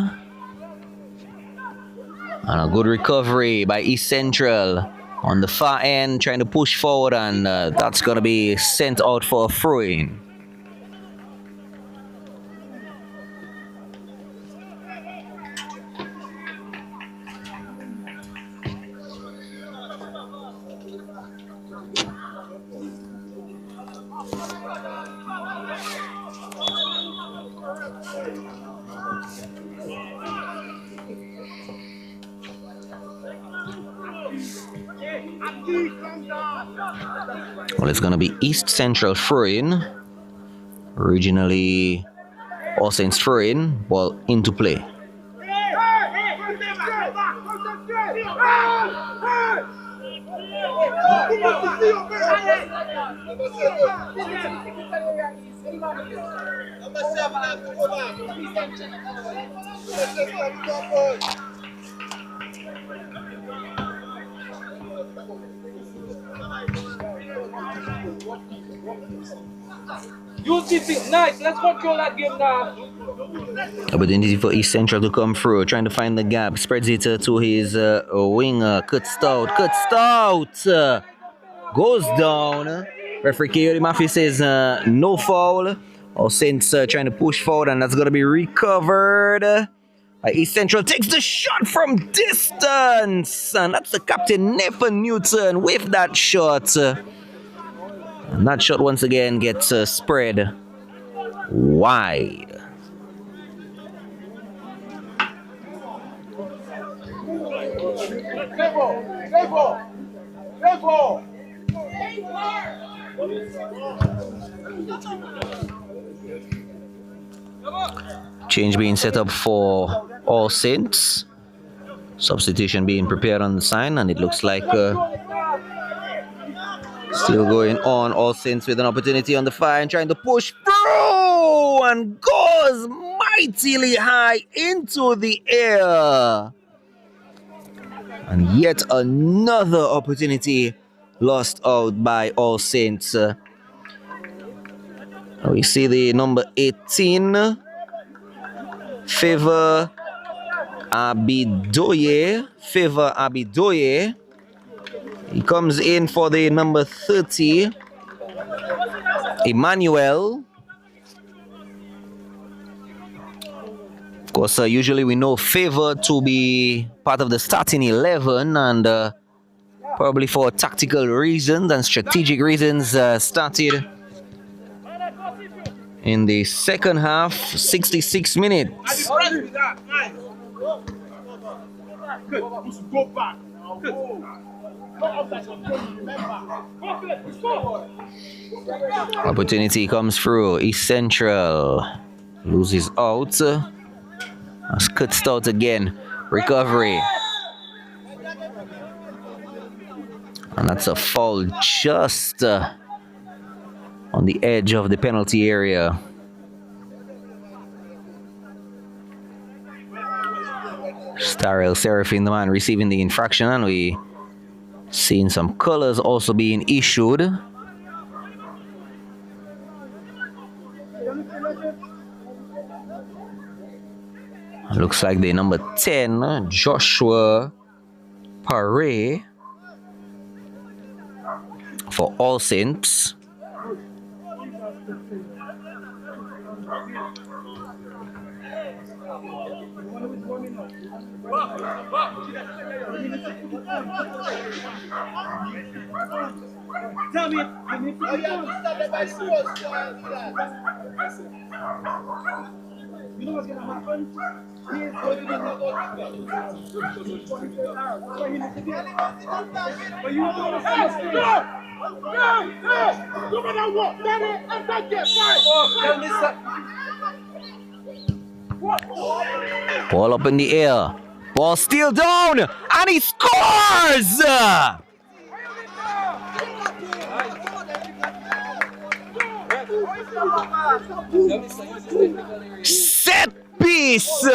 And a good recovery by East Central on the far end, trying to push forward, and that's going to be sent out for a throw-in. Well, it's going to be East Central throw-in. Originally, All Saints throw-in. Ball into play. Use it, nice. Let's control that game now. Opportunity for East Central to come through, trying to find the gap. Spreads it to his winger. Cut Stout. Goes down. Referee Coyote Matthews says no foul. All Saints trying to push forward, and that's going to be recovered. East Central takes the shot from distance, and that's the captain Nathan Newton with that shot. And that shot once again gets spread wide. Change being set up for All Saints. Substitution being prepared on the sign, and it looks like still going on. All Saints with an opportunity on the fire and trying to push through, and goes mightily high into the air. And yet another opportunity lost out by All Saints. We see the number 18, Favor Abidoye. He comes in for the number 30, Emmanuel. Of course, usually we know Favor to be part of the starting 11, and probably for tactical reasons and strategic reasons started in the second half, 66 minutes. Good. Go back. Good. Opportunity comes through. East Central loses out. That's cut stout again. Recovery. And that's a foul just on the edge of the penalty area. Starrel Seraphine, the man receiving the infraction, and we seen some colors also being issued. Looks like the number 10, Joshua Paré, for All Saints. Tell me, you know what's gonna happen? He is going to but you don't understand. No matter what, Danny, I'm not get Ball up in the air. Ball still down, and he scores! Set piece!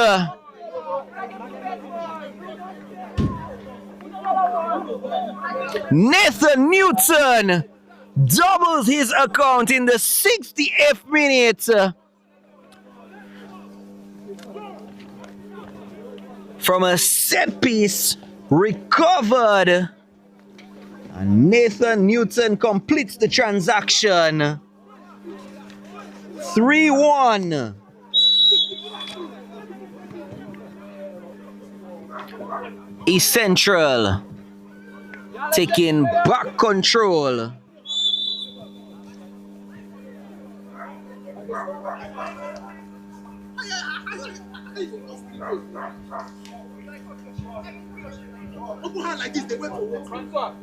Nathan Newton doubles his account in the 68th minute. From a set piece recovered. And Nathan Newton completes the transaction. 3-1. East Central taking back control. Open hand like this, they wait for what?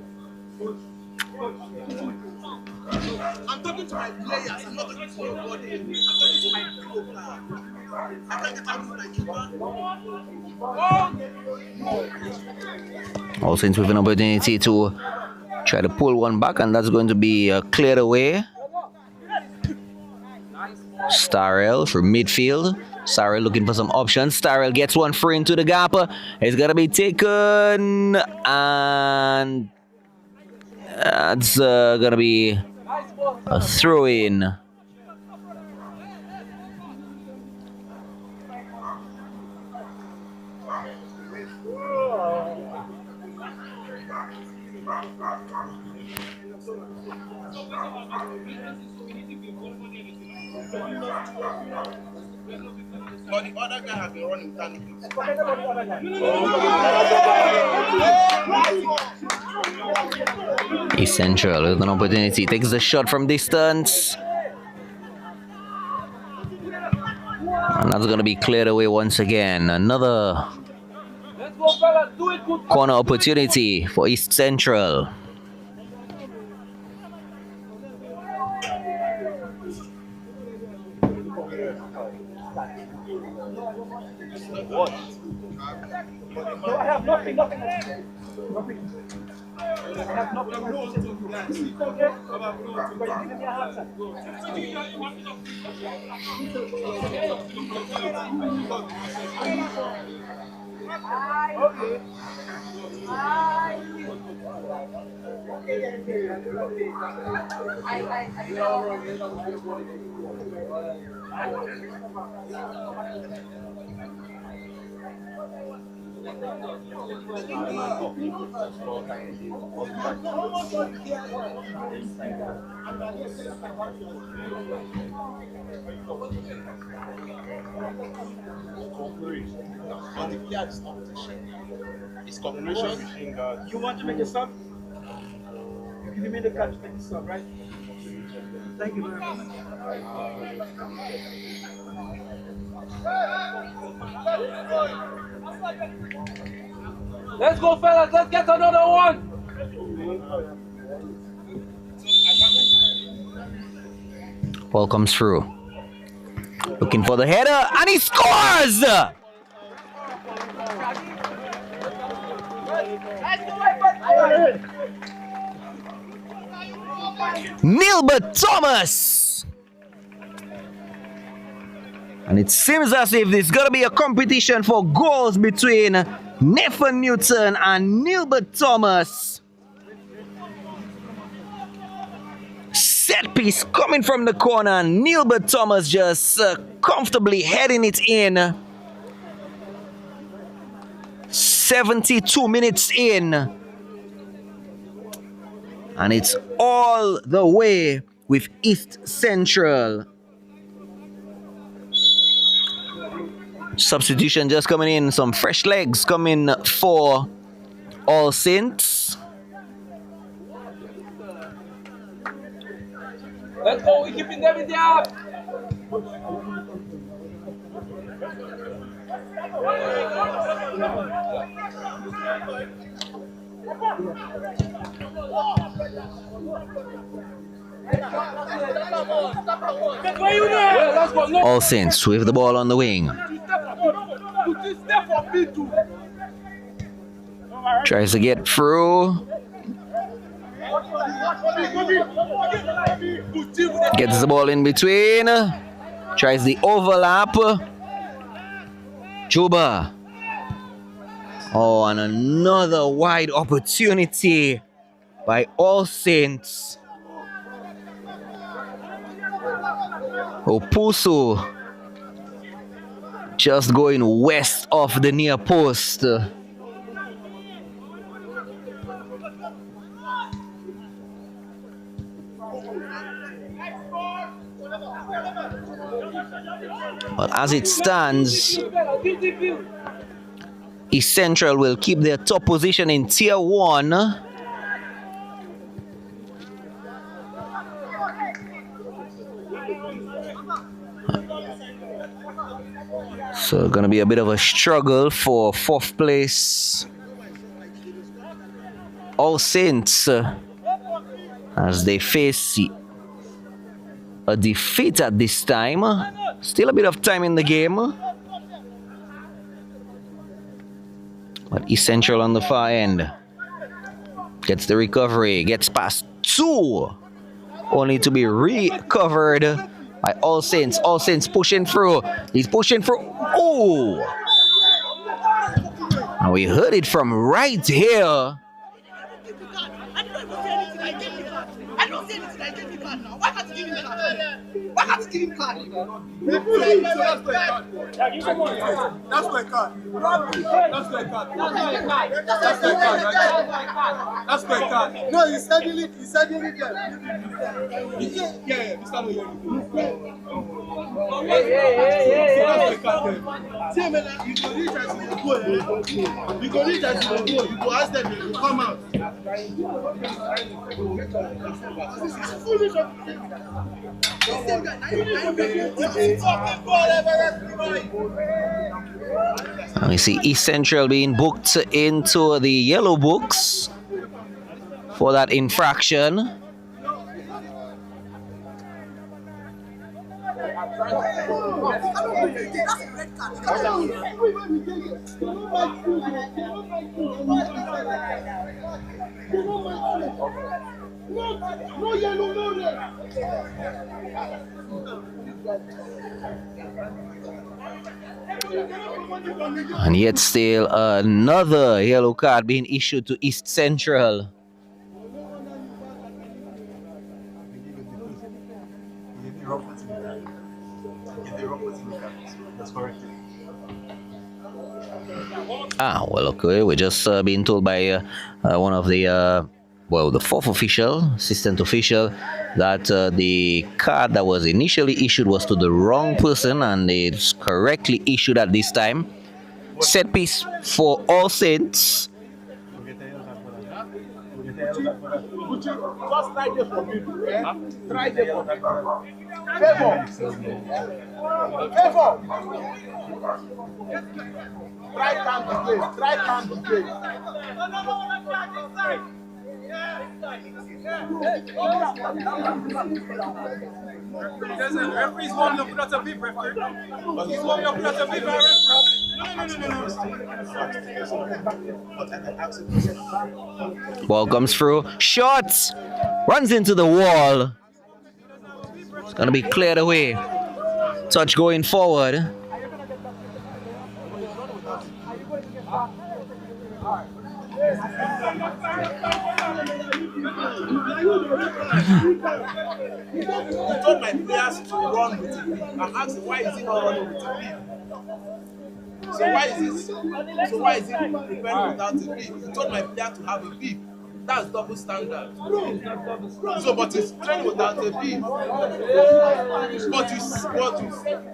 I'm talking to my players, I'm not talking to your body. I'm talking to my people. I can't get out of my keeper. All Saints with an opportunity to try to pull one back, and that's going to be cleared away. Starrel from midfield. Starrel looking for some options. Starrel gets one free into the gap. It's going to be taken, and that's going to be a throw-in. But the other guy has been running without East Central with an opportunity. Takes the shot from distance. And that's going to be cleared away once again. Another corner opportunity for East Central. I have nothing. I have nothing. But the player is not pushing. It's cooperation. You want to make a sub? You give me the catch, make a sub, right? Thank you very much. Let's go, fellas. Let's get another one. Ball comes through. Looking for the header, and he scores! Nilbert Thomas! And it seems as if there's gonna be a competition for goals between Nathan Newton and Nilbert Thomas. Set piece coming from the corner. Nilbert Thomas just comfortably heading it in. 72 minutes in. And it's all the way with East Central. Substitution just coming in. Some fresh legs coming for All Saints. Let's go. We're keeping them in the app. All Saints with the ball on the wing. Tries to get through. Gets the ball in between. Tries the overlap. Juba. Oh, and another wide opportunity by All Saints. Opusu just going west of the near post. But as it stands, East Central will keep their top position in Tier 1. So gonna be a bit of a struggle for 4th place. All Saints as they face a defeat at this time. Still a bit of time in the game. But East Central on the far end gets the recovery, gets past 2, only to be recovered by All Saints. All Saints pushing through. He's pushing through. Oh! And we heard it from right here. I don't say anything. I gave the card now. Why can't you give him the card? Why can't you give him the card? That's my card. That's my card. That's my card. No, he said it. He said it again. Yeah, Mr. Loyo. That's my card. See, man, you go reach as you go. You go reach as you go. You go ask them to come out. This is foolish. And we see East Central being booked into the yellow books for that infraction. No yellow, no red. And yet still another yellow card being issued to East Central. That's correct. Well, okay. We're just being told by one of the fourth official, assistant official, that the card that was initially issued was to the wrong person and it's correctly issued at this time. Set piece for All Saints. Just try this for me. Try this for me. Favor. Try calm the game. Try calm the game. Referee's warming up without a beep, referee. He's warming up without a beep, referee. No. Ball comes through. Shots! Runs into the wall. It's going to be cleared away. Touch going forward. He told my players to run with it. I'm asking why is he not running with it? So why is he preparing without a beep? He told my player to have a beep. That's double standard. So, but he's training without a beep. But you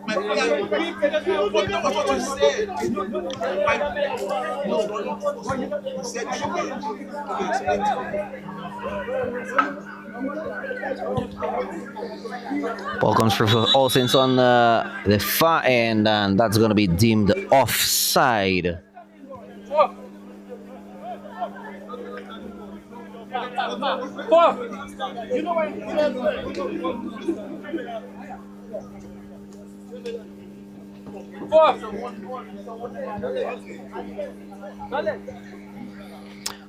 my player, but that was what you said. My player was running. You said you should explain to me. Ball comes through for All Saints on the far end, and that's going to be deemed offside. Four.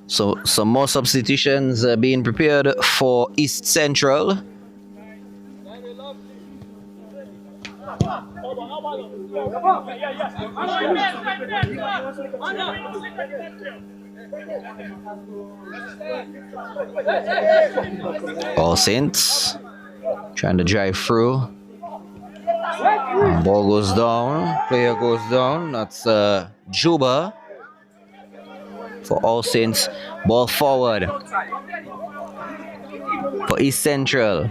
So some more substitutions being prepared for East Central. All Saints trying to drive through. Ball goes down. Player goes down. That's Juba for All Saints. Ball forward for East Central.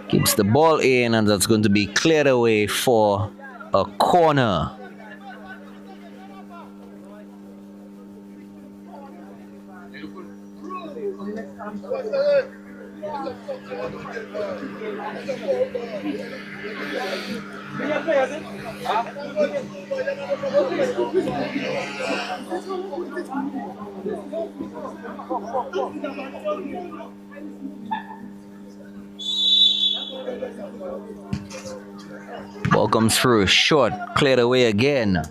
Keeps the ball in, and that's going to be cleared away for a corner. Ball comes through, short, cleared away again.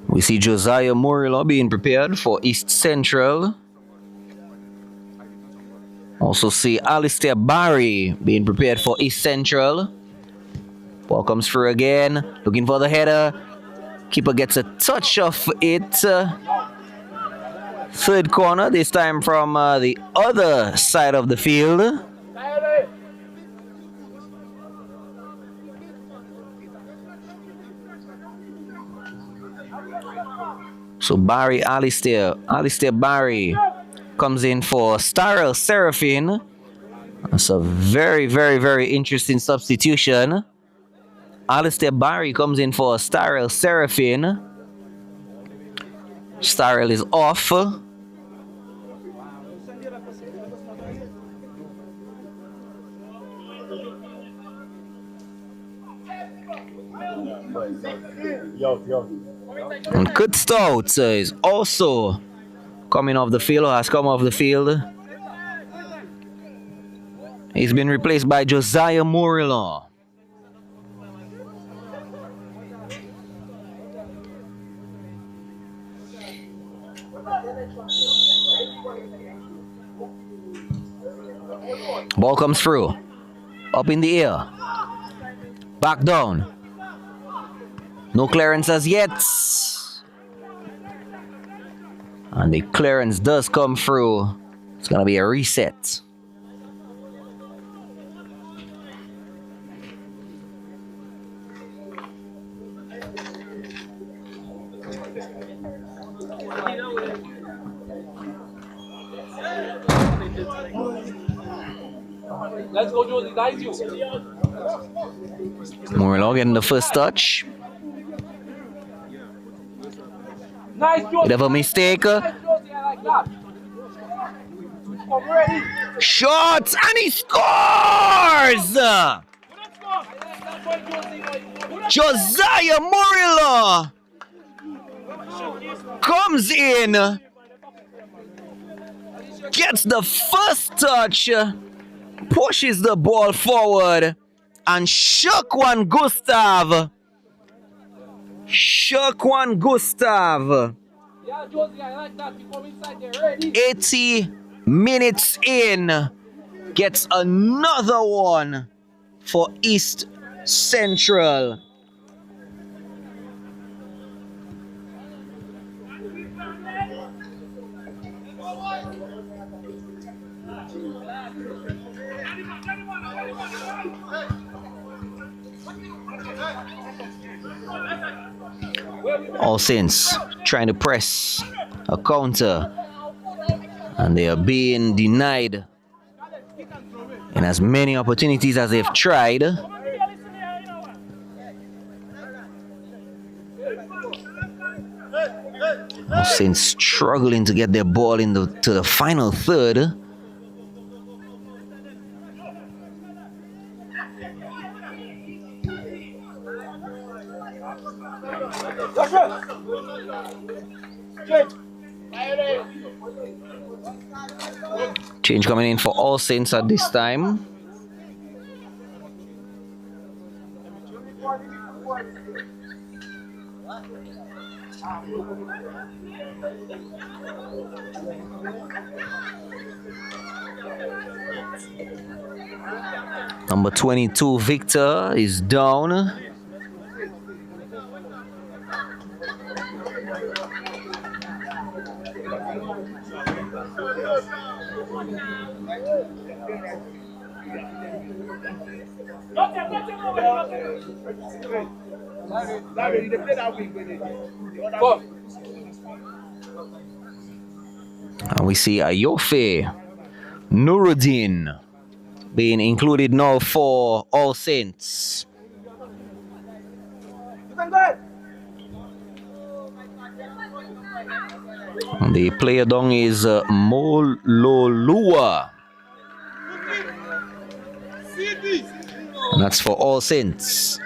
We see Josiah Murillo being prepared for East Central. Also see Alistair Barry being prepared for East Central. Ball comes through again, looking for the header. Keeper gets a touch of it. Third corner, this time from the other side of the field. So Barry Alistair Barry comes in for Starrel Seraphine. That's a very, very, very interesting substitution. Alistair Barry comes in for Starrel Seraphine. Starrel is off. And Kurt Stout is also coming off the field, or has come off the field. He's been replaced by Josiah Murillo. Ball comes through. Up in the air. Back down. No clearance as yet. And the clearance does come through. It's going to be a reset. Let's go, Josie. That is you. Murillo getting the first touch. Nice, Josie. Bit of a mistake. Nice, Josie. I like that. Come ready. Shot, and he scores! Josiah Murillo comes in, gets the first touch, pushes the ball forward, and Shakwan Gustav. 80 minutes in, gets another one for East Central. All Saints trying to press a counter, and they are being denied in as many opportunities as they've tried. All Saints struggling to get their ball to the final third. Change coming in for All Saints at this time. Number 22, Victor, is down. And we see Ayofe Nuruddin being included now for All Saints. And the player down is Mololua. And that's for All Saints.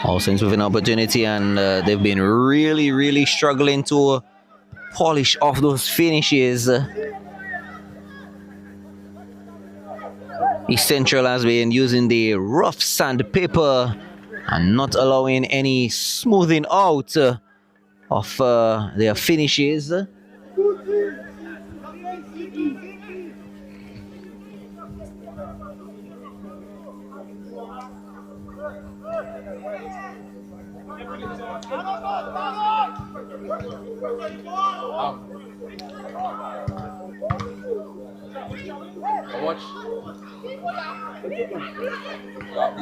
All Saints with an opportunity, and they've been really struggling to polish off those finishes. East Central has been using the rough sandpaper and not allowing any smoothing out of their finishes.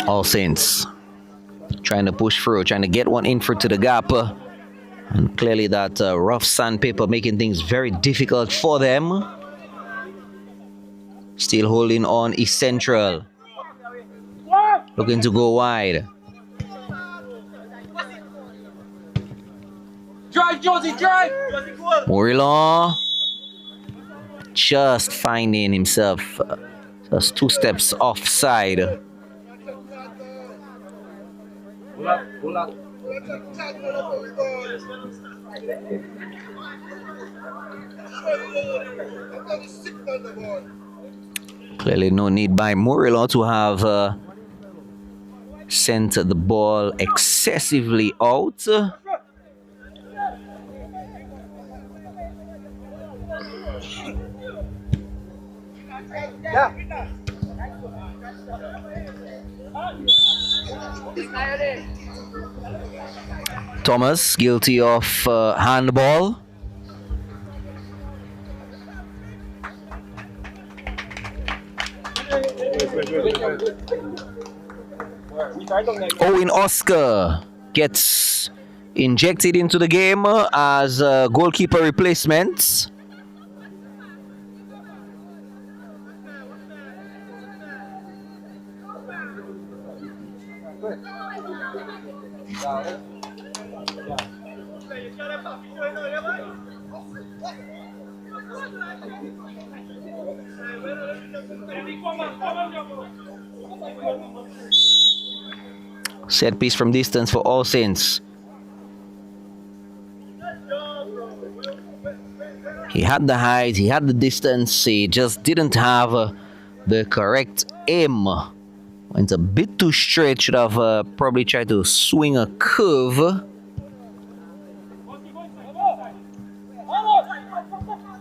All Saints trying to push through, trying to get one in for to the gap. And clearly that rough sandpaper making things very difficult for them. Still holding on East Central. Looking to go wide. Drive, Josie, drive! Murillo just finding himself just 2 steps offside. Clearly no need by Murillo to have sent the ball excessively out. Thomas guilty of handball. Owen Oscar gets injected into the game as goalkeeper replacements. Set piece from distance for All Saints. He had the height, he had the distance, he just didn't have the correct aim. Went a bit too straight, should have probably tried to swing a curve.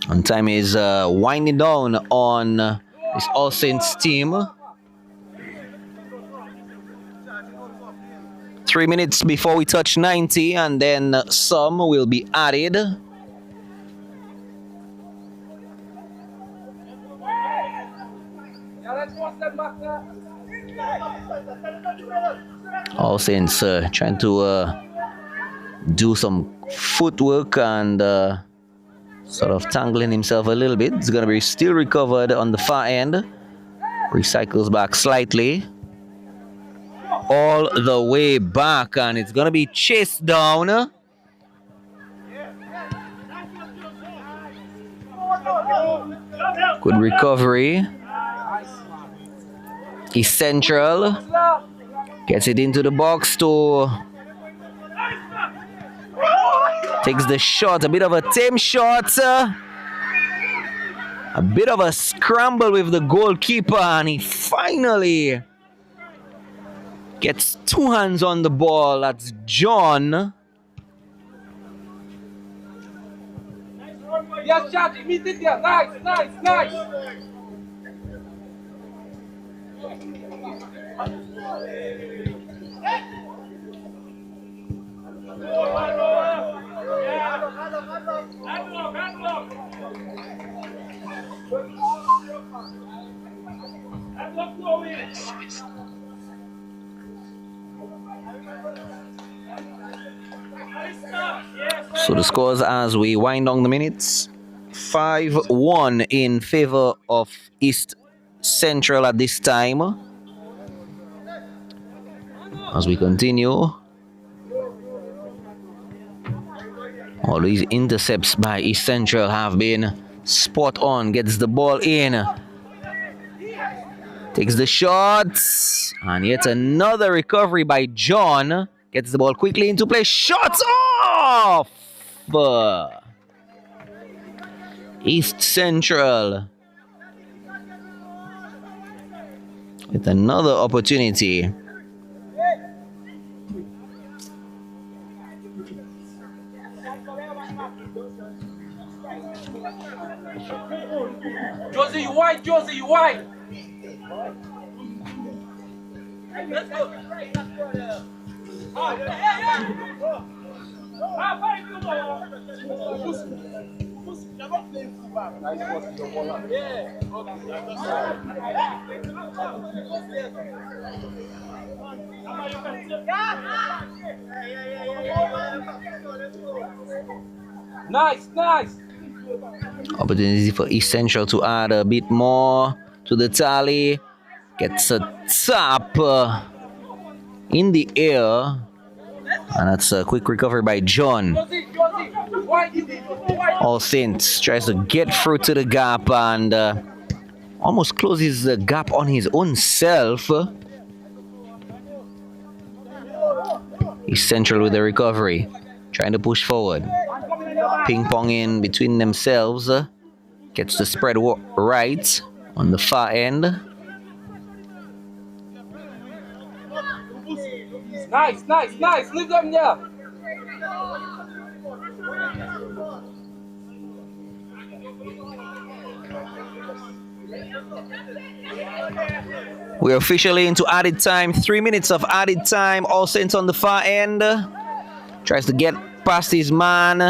And time is winding down on this All Saints team. 3 minutes before we touch 90, and then some will be added. All Saints trying to do some footwork and sort of tangling himself a little bit. It's going to be still recovered on the far end. Recycles back slightly. All the way back, and it's going to be chased down. Good recovery. East Central gets it into the box to takes the shot, a bit of a tame shot, a bit of a scramble with the goalkeeper, and he finally gets two hands on the ball. That's John. Yes, Jack, meet it here. Nice, nice, nice. So the scores as we wind down the minutes: 5-1 in favor of East Central at this time. As we continue, all these intercepts by East Central have been spot on. Gets the ball in, takes the shots, and yet another recovery by John. Gets the ball quickly into play. Shots off! East Central with another opportunity. Josie, you wide, Josie, you wide. Let's go. Nice, nice. Opportunity for East Central to add a bit more to the tally. Gets a tap in the air, and that's a quick recovery by John. All Saints tries to get through to the gap and almost closes the gap on his own self. East Central with the recovery, trying to push forward. Ping pong in between themselves. Gets the spread right on the far end. Nice, nice, nice. Leave them there. We're officially into added time. 3 minutes of added time. All Saints on the far end. Tries to get past his man.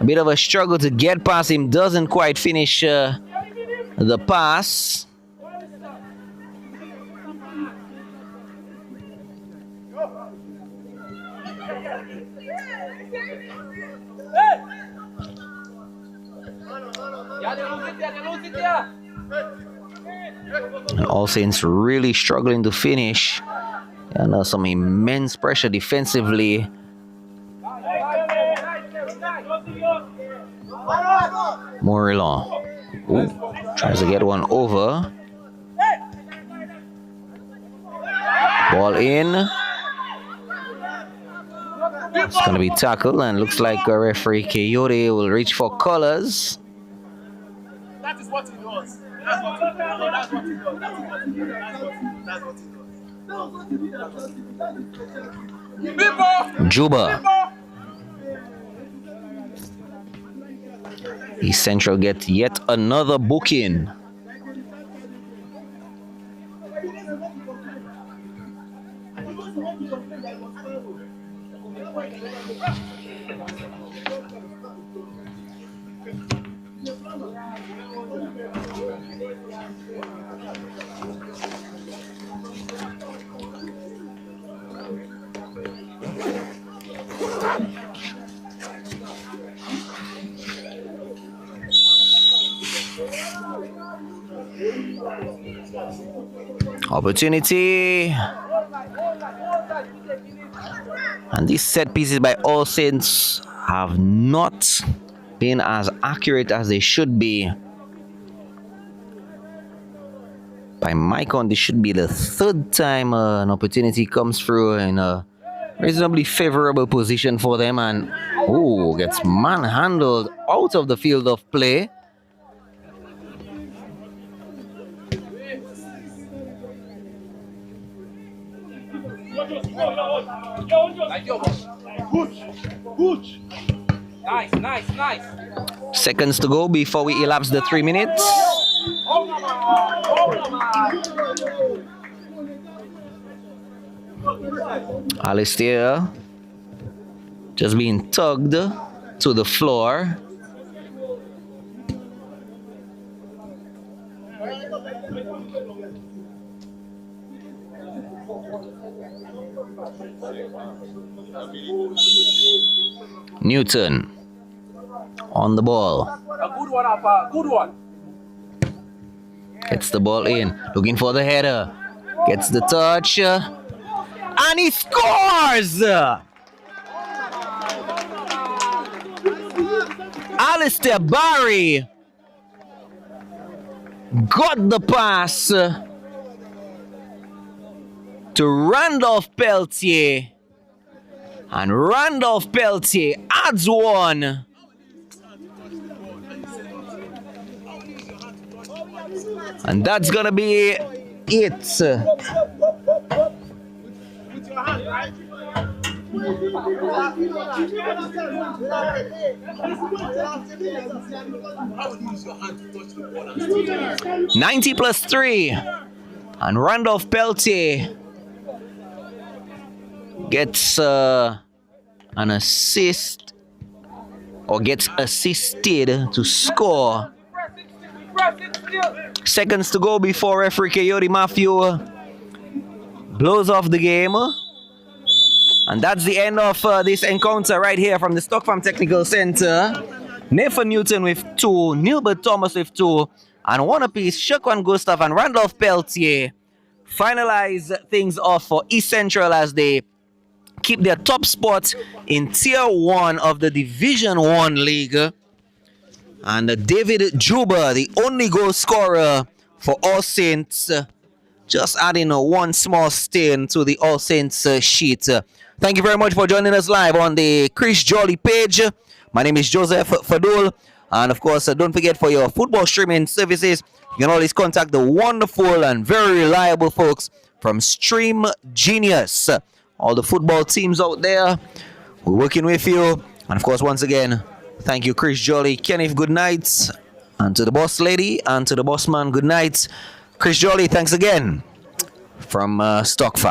A bit of a struggle to get past him. Doesn't quite finish the pass. Yeah, they lose it there, they lose it there. And All Saints really struggling to finish. And some immense pressure defensively. Morillon tries to get one over. Ball in. It's going to be tackled, and looks like referee Coyote will reach for colors. That is what he does. That's what he does. That's what he does. That's what he does. That's what he does. Juba. East Central get yet another booking. Opportunity. And these set pieces by All Saints have not been as accurate as they should be. By my count, this should be the third time an opportunity comes through in a reasonably favorable position for them, and gets manhandled out of the field of play. Nice, nice, nice. Seconds to go before we elapse the 3 minutes. Alistair just being tugged to the floor. Newton on the ball. A good one, Alpha. Good one. Gets the ball in. Looking for the header. Gets the touch. And he scores! Alistair Barry got the pass to Randolph Peltier. And Randolph Peltier adds one. And that's gonna be it. With your hand, right? How would you use your hand to touch the ball and steal? 90 plus 3. And Randolph Peltier gets an assist, or gets assisted to score. Seconds to go before referee Coyote Matthew blows off the game. And that's the end of this encounter right here from the Stock Farm Technical Center. Nathan Newton with 2, Nilbert Thomas with 2, and one apiece, Shaquan Gustav and Randolph Peltier finalize things off for East Central as they keep their top spot in Tier 1 of the Division 1 League. And David Juba, the only goal scorer for All Saints, just adding one small stain to the All Saints sheet. Thank you very much for joining us live on the Chris Jolly page. My name is Joseph Fadul. And of course, don't forget, for your football streaming services, you can always contact the wonderful and very reliable folks from Stream Genius. All the football teams out there, we're working with you. And of course, once again, thank you, Chris Jolly. Kenneth, good night. And to the boss lady and to the boss man, good night. Chris Jolly, thanks again from Stock Farm.